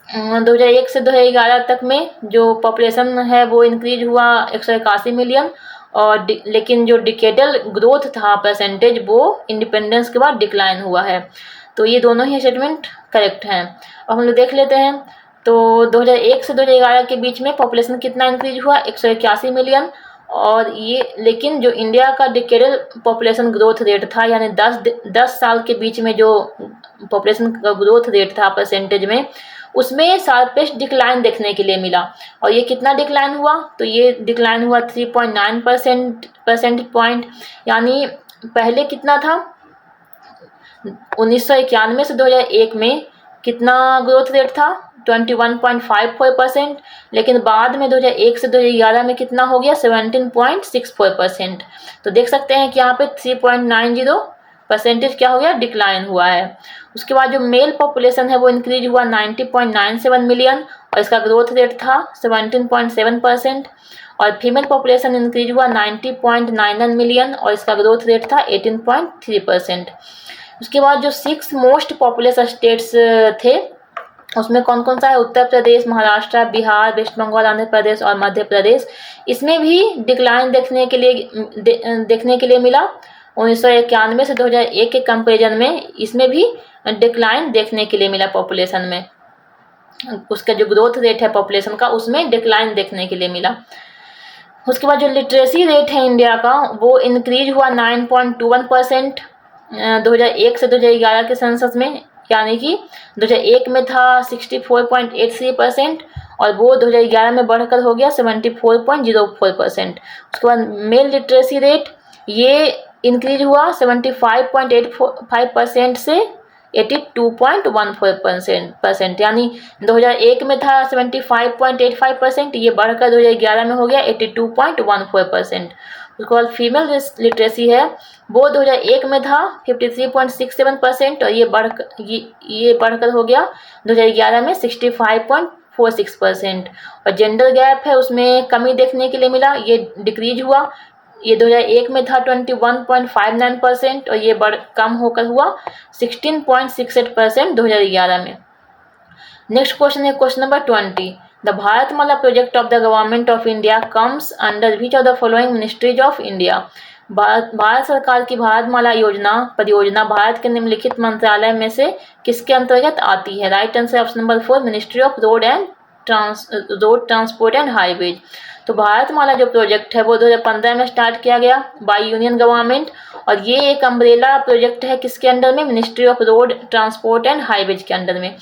2001 से 2011 तक में जो पॉपुलेशन है वो इंक्रीज हुआ 181 मिलियन, और लेकिन जो डिकेडल ग्रोथ था परसेंटेज वो इंडिपेंडेंस के बाद डिक्लाइन हुआ है। तो ये दोनों ही स्टेटमेंट करेक्ट हैं। अब हम लोग देख लेते हैं। तो 2001 से 2011 के बीच में पॉपुलेशन कितना इंक्रीज हुआ? 181 मिलियन। और ये लेकिन जो इंडिया का डिकेडल पॉपुलेशन ग्रोथ रेट था, यानी 10 साल के बीच में जो पॉपुलेशन का ग्रोथ रेट था परसेंटेज में, उसमें शार्पेस्ट डिक्लाइन देखने के लिए मिला। और ये कितना डिक्लाइन हुआ? तो ये डिक्लाइन हुआ 3.9 परसेंटेज पॉइंट। यानी पहले कितना था? 1991 से 2001 में कितना ग्रोथ रेट था? 21.54%। लेकिन बाद में 2001 से 2011 में कितना हो गया? 17.64%। तो देख सकते हैं कि यहाँ पे 3.90 परसेंटेज क्या हो गया? डिक्लाइन हुआ है। उसके बाद जो मेल पॉपुलेशन है वो इंक्रीज हुआ 90.97 मिलियन, और इसका ग्रोथ रेट था 17.7%। और फीमेल पॉपुलेशन इंक्रीज हुआ 90.99 मिलियन, और इसका ग्रोथ रेट था 18.3%। उसके बाद जो 6 मोस्ट पॉपुलस स्टेट्स थे उसमें कौन कौन सा है? उत्तर प्रदेश, महाराष्ट्र, बिहार, वेस्ट बंगाल, आंध्र प्रदेश और मध्य प्रदेश। इसमें भी डिक्लाइन देखने के लिए मिला। 1991 से 2001 के कंपेरिजन में इसमें भी डिक्लाइन देखने के लिए मिला पॉपुलेशन में। उसका जो ग्रोथ रेट है पॉपुलेशन का उसमें डिक्लाइन देखने के लिए मिला। उसके बाद जो लिटरेसी रेट है इंडिया का वो इंक्रीज हुआ 9.21% 2001 से 2011 के सेंसस में, यानी कि 2001 में था 64.83% और वो 2011 में बढ़कर हो गया 74.04%। उसके बाद मेल लिटरेसी रेट ये इंक्रीज हुआ 75.85% से 82.14%, यानी 2001 में था 75.85%, ये बढ़कर 2011 में हो गया 82.14%। उसके बाद फीमेल लिटरेसी है वो 2001 में था 53.67% और ये बढ़कर हो गया 2011 में 65.46%। और जेंडर गैप है उसमें कमी देखने के लिए मिला, ये डिक्रीज हुआ, ये 2001 में था 21.59% और ये कम होकर हुआ 16.68% 2011 में। नेक्स्ट क्वेश्चन है question number 20। The Bharatmala project of the government of India comes under which of the following ministries of India. Bharat सरकार की भारतमाला परियोजना भारत के निम्नलिखित मंत्रालय में से किसके अंतर्गत आती है? Right answer option number 4 ministry of road transport and highways. तो भारतमाला जो प्रोजेक्ट है वो 2015 में स्टार्ट किया गया बाय यूनियन गवर्नमेंट और ये एक अम्ब्रेला प्रोजेक्ट है किसके अंडर में? Ministry of road transport and highways के अंडर में।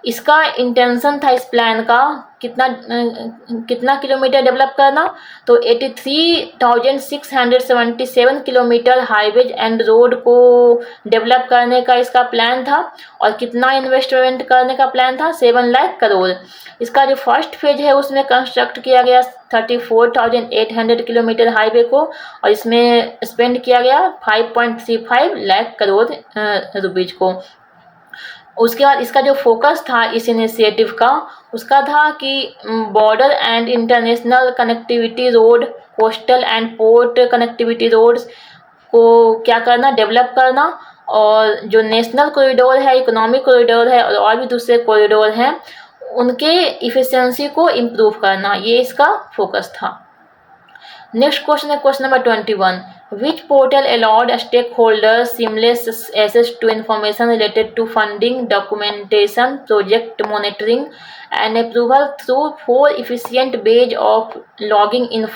इसका इंटेंशन था इस प्लान का कितना किलोमीटर डेवलप करना, तो 83,677 किलोमीटर हाईवेज एंड रोड को डेवलप करने का इसका प्लान था। और कितना इन्वेस्टमेंट करने का प्लान था? 7 लाख करोड़। इसका जो फर्स्ट फेज है उसमें कंस्ट्रक्ट किया गया 34,800 किलोमीटर हाईवे को और इसमें स्पेंड किया गया 5.35 लाख करोड़ रुपीज को। उसके बाद इसका जो फोकस था इस इनिशिएटिव का उसका था कि border and international connectivity road, coastal and port connectivity roads को क्या करना? डेवलप करना। और जो नेशनल कॉरिडोर है, इकोनॉमिक कॉरिडोर है और भी दूसरे कॉरिडोर हैं उनके इफिशिएंसी को इम्प्रूव करना, ये इसका फोकस था। नेक्स्ट क्वेश्चन है question number 21। Which portal allowed stakeholders seamless access to information related to funding, documentation, project monitoring, and approval through 4 efficient ways of logging in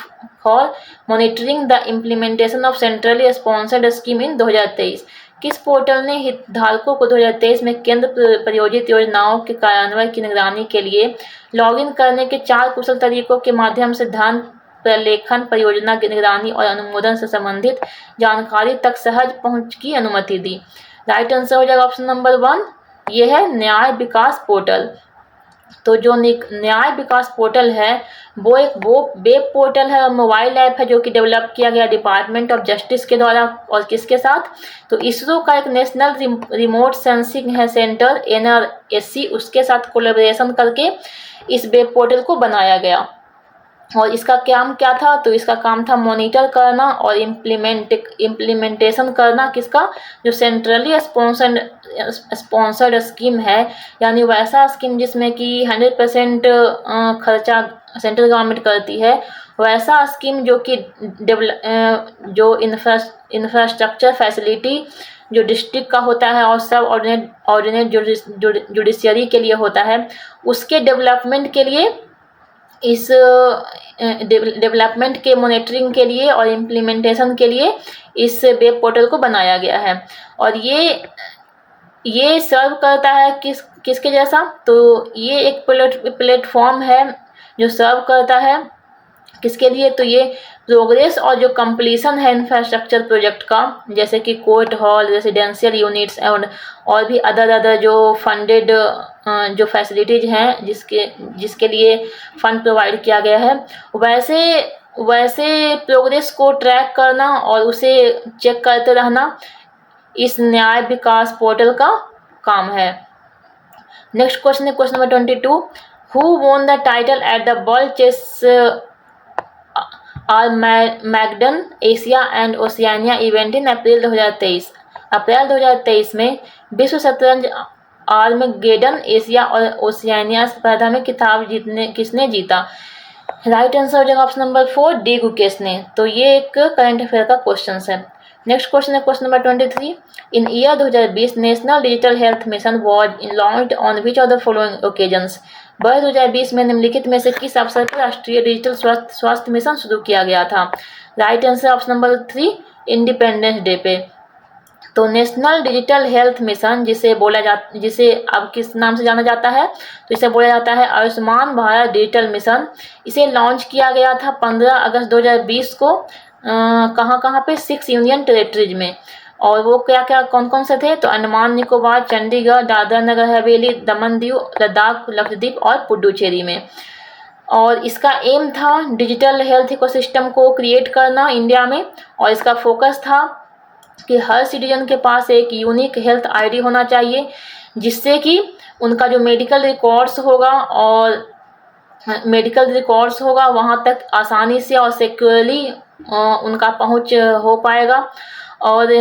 for monitoring the implementation of centrally sponsored scheme in 2023? किस portal ने हितधारकों को 2023 में केंद्र प्रायोजित योजनाओं के कार्यान्वयन की निगरानी के लिए लॉगिन करने के 4 कुशल तरीकों के माध्यम से धन प्रलेखन, परियोजना की निगरानी और अनुमोदन से संबंधित जानकारी तक सहज पहुंच की अनुमति दी? राइट आंसर हो जाएगा ऑप्शन नंबर 1, ये है न्याय विकास पोर्टल। तो जो न्याय विकास पोर्टल है वो एक वेब पोर्टल है और मोबाइल ऐप है जो कि डेवलप किया गया डिपार्टमेंट ऑफ जस्टिस के द्वारा और किसके साथ? तो इसरो का एक नेशनल रिमोट सेंसिंग है सेंटर NRSC, उसके साथ कोलैबोरेशन करके इस वेब पोर्टल को बनाया गया। और इसका काम क्या था? तो इसका काम था मॉनिटर करना और इम्प्लीमेंटेशन करना किसका? जो सेंट्रली स्पॉन्सर्ड स्कीम है, यानी वैसा स्कीम जिसमें कि 100% खर्चा सेंट्रल गवर्नमेंट करती है, वैसा स्कीम जो कि जो इंफ्रास्ट्रक्चर फैसिलिटी जो डिस्ट्रिक्ट का होता है और सब ऑर्डिनेट जुडिशियरी के लिए होता है, उसके डेवलपमेंट के लिए इस डेवलपमेंट के मॉनिटरिंग के लिए और इम्प्लीमेंटेशन के लिए इस वेब पोर्टल को बनाया गया है। और ये सर्व करता है किसके जैसा? तो ये एक प्लेटफॉर्म है जो सर्व करता है किसके लिए? तो ये प्रोग्रेस और जो कंप्लीशन है इंफ्रास्ट्रक्चर प्रोजेक्ट का, जैसे कि कोर्ट हॉल, रेजिडेंशियल यूनिट्स और भी अदर जो फंडेड जो फैसिलिटीज हैं जिसके लिए फंड प्रोवाइड किया गया है, वैसे प्रोग्रेस को ट्रैक करना और उसे चेक करते रहना इस न्याय विकास पोर्टल का काम है। नेक्स्ट क्वेश्चन है question number 22। Who won the title at the world chess Armageddon Asia and Oceania event in April 2023? अप्रैल 2023 में विश्व शतरंज आर्मगेडन एशिया और ओशियानिया स्पर्धा में खिताब किसने जीता? राइट आंसर हो जाएगा ऑप्शन नंबर 4 डी गुकेश ने। तो ये एक करंट अफेयर का क्वेश्चन है। नेक्स्ट क्वेश्चन है question number 23। In year 2020 national digital health mission was launched on which of the following occasions. वर्ष 2020 में निम्नलिखित में से किस अवसर पर राष्ट्रीय डिजिटल स्वास्थ्य मिशन शुरू किया गया था। Right answer option number 3 independence day पे। तो नेशनल डिजिटल हेल्थ मिशन जिसे अब किस नाम से जाना जाता है, तो इसे बोला जाता है आयुष्मान भारत डिजिटल मिशन। इसे लॉन्च किया गया था 15 अगस्त 2020 को कहाँ कहाँ पे 6 यूनियन टेरेटरीज में। और वो क्या क्या कौन कौन से थे, तो अंडमान निकोबार, चंडीगढ़, दादरा नगर हवेली, दमन दीव, लद्दाख, लक्षद्वीप और पुडुचेरी में। और इसका एम था डिजिटल हेल्थ इकोसिस्टम को क्रिएट करना इंडिया में। और इसका फोकस था कि हर सिटीजन के पास एक यूनिक हेल्थ आईडी होना चाहिए, जिससे कि उनका जो मेडिकल रिकॉर्ड्स होगा वहाँ तक आसानी से और सिक्योरली उनका पहुँच हो पाएगा। और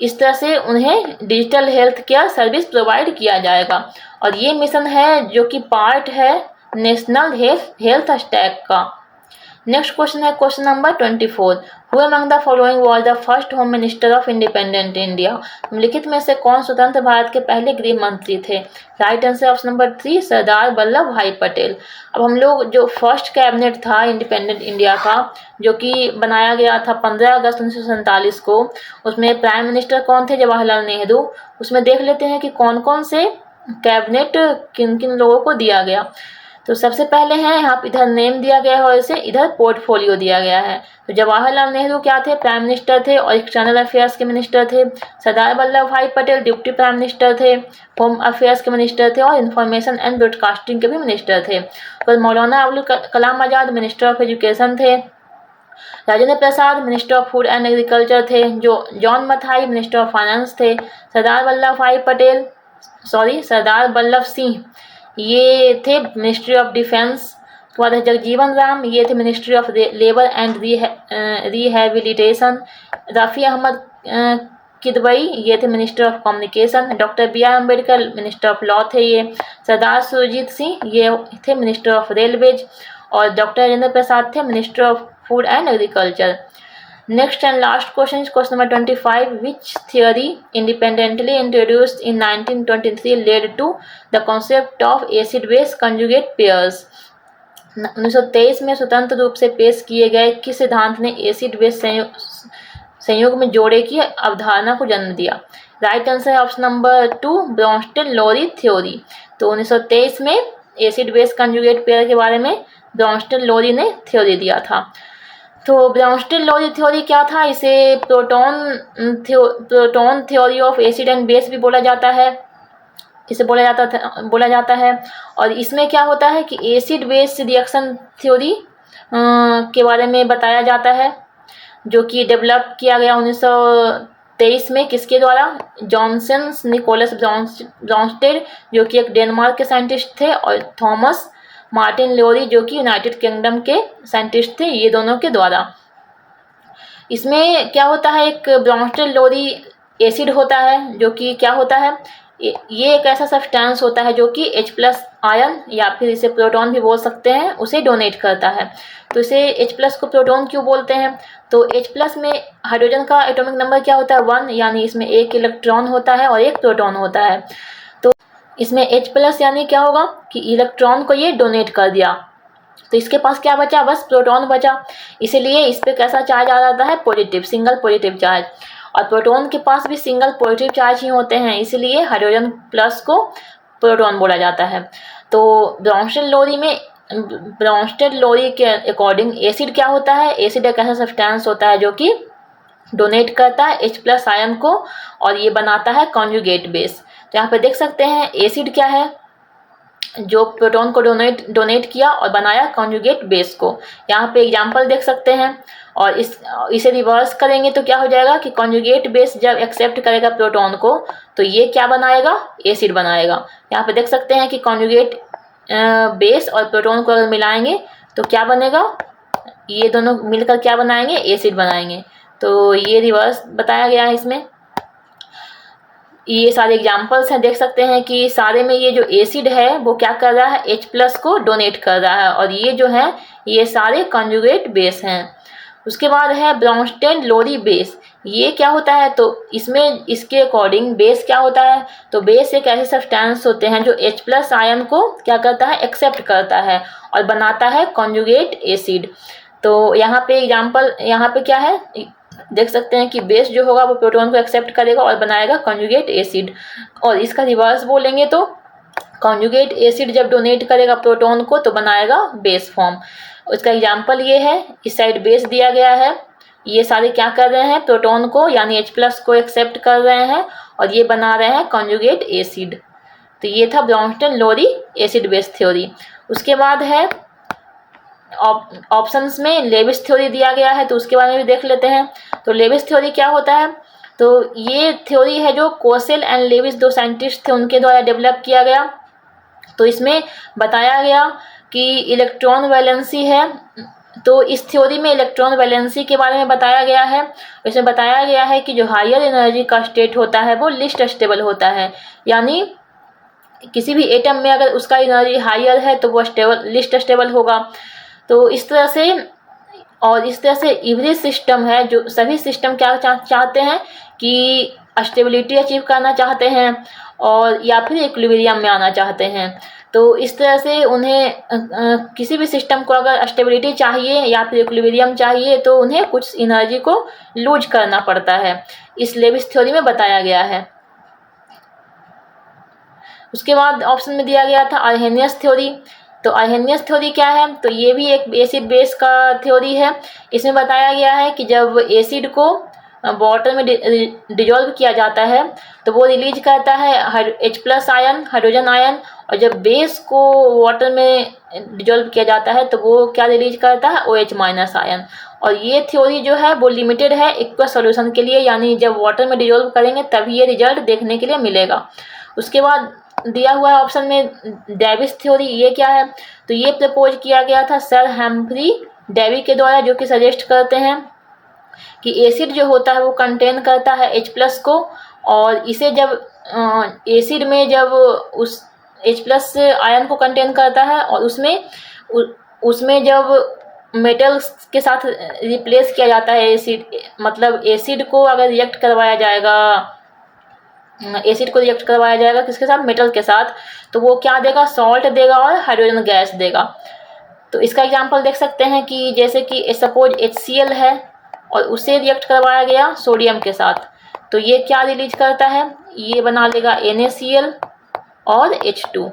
इस तरह से उन्हें digital health care service provide किया जाएगा। और ये मिशन है जो कि पार्ट है नेशनल हेल्थ स्टैक का। नेक्स्ट क्वेश्चन है question number 24। Who among the following was the first home minister of independent India. निम्नलिखित में से कौन स्वतंत्र भारत के पहले गृह मंत्री थे। Right answer option number 3 Sardar Vallabh भाई पटेल। अब हम लोग जो फर्स्ट कैबिनेट था इंडिपेंडेंट इंडिया का, जो कि बनाया गया था 15 अगस्त 1947 को, उसमें प्राइम मिनिस्टर कौन थे, जवाहरलाल नेहरू। उसमें देख लेते हैं कि कौन कौन से कैबिनेट किन किन लोगों को दिया गया। तो सबसे पहले हैं यहाँ इधर नेम दिया गया है और इसे इधर पोर्टफोलियो दिया गया है। तो जवाहरलाल नेहरू क्या थे, प्राइम मिनिस्टर थे और एक्सटर्नल अफेयर्स के मिनिस्टर थे। सरदार वल्लभ भाई पटेल डिप्टी प्राइम मिनिस्टर थे, होम अफेयर्स के मिनिस्टर थे और इंफॉर्मेशन एंड ब्रॉडकास्टिंग के भी मिनिस्टर थे। तो Maulana Abul Kalam Azad minister of education थे। Rajendra Prasad minister of food and agriculture थे। John Mathai minister of finance थे। सरदार वल्लभ सिंह ये थे मिनिस्ट्री ऑफ डिफेंस। उसके बाद जगजीवन राम ये थे ministry of labour and rehabilitation. Rafi Ahmed Kidwai ये थे minister of communication. Doctor B R Ambedkar minister of law थे ये। सरदार सुरजीत सिंह ये थे मिनिस्टर ऑफ रेलवेज। और डॉक्टर राजेंद्र प्रसाद थे minister of food and agriculture. Next and last question is question number 25. Which theory independently introduced in 1923 led to the concept of acid-base conjugate pairs? 1923 में स्वतंत्र रूप से पेश किए गए किस सिद्धांत ने एसिड बेस संयोग में जोड़े की अवधारणा को जन्म दिया। राइट आंसर है ऑप्शन नंबर 2 ब्रॉन्स्टेड-लोरी थ्योरी। तो 1923 में एसिड बेस कंजुगेट पेयर के बारे में ब्रॉन्स्टेड-लोरी ने थ्योरी दिया था। तो ब्रॉन्स्टेड-लोरी थ्योरी क्या था, इसे proton theory of acid and base भी बोला जाता है। और इसमें क्या होता है कि एसिड बेस रिएक्शन थ्योरी के बारे में बताया जाता है, जो कि डेवलप किया गया 1923 में किसके द्वारा, जॉनसन निकोलस ब्रॉन्स्टेड जो कि एक डेनमार्क के साइंटिस्ट थे, और थॉमस मार्टिन लोरी जो कि यूनाइटेड किंगडम के साइंटिस्ट थे, ये दोनों के द्वारा। इसमें क्या होता है, एक ब्रॉन्स्टेड-लोरी एसिड होता है जो कि क्या होता है, ये एक ऐसा सब्सटेंस होता है जो कि H+ आयन या फिर इसे प्रोटॉन भी बोल सकते हैं, उसे डोनेट करता है। तो इसे H+ को प्रोटॉन क्यों बोलते हैं, तो H+ में हाइड्रोजन का एटॉमिक नंबर क्या होता है 1, यानी इसमें एक इलेक्ट्रॉन होता है और एक प्रोटॉन होता है। तो इसमें H+ यानी क्या होगा कि इलेक्ट्रॉन को ये डोनेट कर दिया, तो इसके पास क्या बचा, बस प्रोटॉन बचा। इसीलिए इस पे कैसा चार्ज आ जाता है, पॉजिटिव, सिंगल पॉजिटिव चार्ज। और प्रोटॉन के पास भी सिंगल पॉजिटिव चार्ज ही होते हैं, इसलिए हाइड्रोजन प्लस को प्रोटॉन बोला जाता है। तो ब्रॉन्स्टेड-लोरी के अकॉर्डिंग एसिड क्या होता है, एसिड एक ऐसा सब्सटेंस होता है जो कि डोनेट करता है H+ आयन को और ये बनाता है कॉन्जुगेट बेस। तो यहाँ पे देख सकते हैं एसिड क्या है, जो प्रोटॉन को डोनेट किया और बनाया कॉन्जुगेट बेस को। यहाँ पे एग्जांपल देख सकते हैं। और इसे रिवर्स करेंगे तो क्या हो जाएगा कि कॉन्जुगेट बेस जब एक्सेप्ट करेगा प्रोटॉन को तो ये क्या बनाएगा, एसिड बनाएगा। यहाँ पे देख सकते हैं कि कॉन्जुगेट बेस और प्रोटॉन को अगर मिलाएंगे तो क्या बनेगा, ये दोनों मिलकर क्या बनाएंगे, एसिड बनाएंगे। तो ये रिवर्स बताया गया है इसमें। ये सारे एग्जाम्पल्स हैं, देख सकते हैं कि सारे में ये जो एसिड है वो क्या कर रहा है, H+ को डोनेट कर रहा है, और ये जो है ये सारे कॉन्जुगेट बेस हैं। उसके बाद है ब्रॉन्स्टेड लोरी बेस। ये क्या होता है, तो इसमें इसके अकॉर्डिंग बेस क्या होता है, तो बेस एक ऐसे सब्सटेंस होते हैं जो H+ आयन को क्या करता है, एक्सेप्ट करता है और बनाता है कॉन्जुगेट एसिड। तो यहाँ पे एग्जांपल, यहाँ पे क्या है देख सकते हैं कि बेस जो होगा वो प्रोटॉन को एक्सेप्ट करेगा और बनाएगा कॉन्जुगेट एसिड, और इसका रिवर्स बोलेंगे तो कॉन्जुगेट एसिड जब डोनेट करेगा प्रोटॉन को तो बनाएगा बेस फॉर्म। उसका एग्जांपल ये है, इस साइड बेस दिया गया है, ये सारे क्या कर रहे हैं, प्रोटॉन को यानी H+ को एक्सेप्ट कर रहे हैं और ये बना रहे हैं कॉन्जुगेट एसिड। तो ये था ब्रॉन्स्टेड लोरी एसिड बेस थ्योरी। उसके बाद है ऑप्शंस में लेविस थ्योरी दिया गया है, तो उसके बारे में भी देख लेते हैं। तो लेविस थ्योरी क्या होता है, तो ये थ्योरी है जो कोसेल एंड लेविस दो साइंटिस्ट थे उनके द्वारा डेवलप किया गया। तो इसमें बताया गया कि इलेक्ट्रॉन वैलेंसी है, तो इस थ्योरी में इलेक्ट्रॉन वैलेंसी के बारे में बताया गया है। इसमें बताया गया है कि जो हायर एनर्जी का स्टेट होता है वो लीस्ट स्टेबल होता है, यानी किसी भी एटम में अगर उसका एनर्जी हायर है तो वो लीस्ट स्टेबल होगा। तो इस तरह से एवरी सिस्टम है, जो सभी सिस्टम क्या चाहते हैं कि स्टेबिलिटी अचीव करना चाहते हैं और या फिर इक्विलिब्रियम में आना चाहते हैं। तो इस तरह से उन्हें किसी भी सिस्टम को अगर स्टेबिलिटी चाहिए या फिर इक्विलिब्रियम चाहिए तो उन्हें कुछ एनर्जी को लूज करना पड़ता है, इस लेविस थ्योरी में बताया गया है। उसके बाद ऑप्शन में दिया गया था आर्हेनियस थ्योरी। तो आर्हेनियस थ्योरी क्या है, तो ये भी एक एसिड बेस का थ्योरी है। इसमें बताया गया है कि जब एसिड को वाटर में डिजोल्व किया जाता है तो वो रिलीज करता है H+ आयन, हाइड्रोजन आयन, और जब बेस को वाटर में डिजोल्व किया जाता है तो वो क्या रिलीज करता है, OH- आयन। और ये थ्योरी जो है वो लिमिटेड है एक्वस सॉल्यूशन के लिए, यानी जब वाटर में डिजोल्व करेंगे तभी ये रिजल्ट देखने के लिए मिलेगा। उसके बाद दिया हुआ है ऑप्शन में डेविस थ्योरी। ये क्या है, तो ये प्रपोज किया गया था सर हम्फ्री डेवी के द्वारा, जो कि सजेस्ट करते हैं कि एसिड जो होता है वो कंटेन करता है H+ को, और इसे जब एसिड में जब उस H+ आयन को कंटेन करता है और उसमें जब मेटल्स के साथ रिप्लेस किया जाता है एसिड, मतलब एसिड को रिएक्ट करवाया जाएगा किसके साथ, मेटल के साथ, तो वो क्या देगा, सॉल्ट देगा और हाइड्रोजन गैस देगा। तो इसका एग्जांपल देख सकते हैं कि जैसे कि सपोज HCl है और उसे रिएक्ट करवाया गया सोडियम के साथ, तो ये क्या रिलीज करता है, ये बना लेगा NaCl और H2,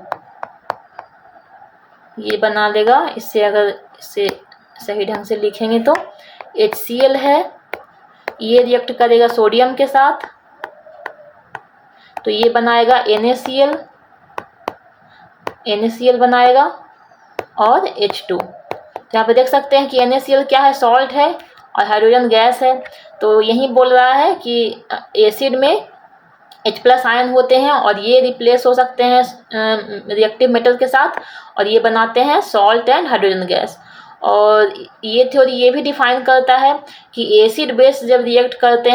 ये बना लेगा। इससे अगर इसे सही ढंग से लिखेंगे तो HCl है, ये रिएक्ट करेगा सोडियम के साथ तो ये बनाएगा NaCl बनाएगा और H2। यहाँ पे देख सकते हैं कि NaCl क्या है, सॉल्ट है और हाइड्रोजन गैस है। तो यही बोल रहा है कि एसिड में H+ आयन होते हैं और ये रिप्लेस हो सकते हैं रिएक्टिव मेटल के साथ और ये बनाते हैं सॉल्ट एंड हाइड्रोजन गैस। और ये थ्योरी ये भी डिफाइन करता है कि एसिड बेस जब रिएक्ट करते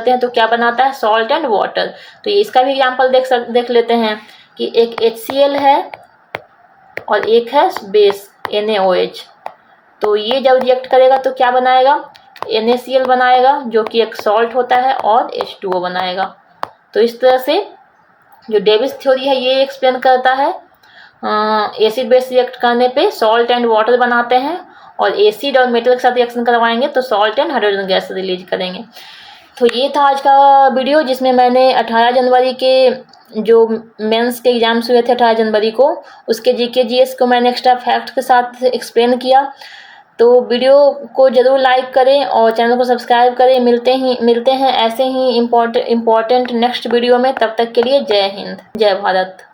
हैं तो क्या बनाता है, सॉल्ट एंड वाटर। तो ये इसका भी एग्जांपल देख लेते हैं कि एक HCl है और एक है बेस NaOH। तो ये जब रिएक्ट करेगा तो क्या बनाएगा, NaCl बनाएगा जो कि एक सॉल्ट होता है और H2O बनाएगा। तो इस तरह से जो डेविस थ्योरी है ये एक्सप्लेन करता है एसिड बेस रिएक्ट करने पे सॉल्ट एंड वाटर बनाते हैं और एसिड और मेटल के साथ रिएक्शन करवाएंगे तो salt and hydrogen gas release करेंगे। तो ये था आज का वीडियो जिसमें मैंने 18 जनवरी के जो मेंस के एग्जाम्स हुए थे 18 जनवरी को, उसके जीके जीएस को मैंने एक्स्ट्रा फैक्ट के साथ एक्सप्लेन किया। तो वीडियो को ज़रूर लाइक करें और चैनल को सब्सक्राइब करें। मिलते हैं ऐसे ही इम्पोर्टेंट नेक्स्ट वीडियो में। तब तक के लिए जय हिंद, जय भारत।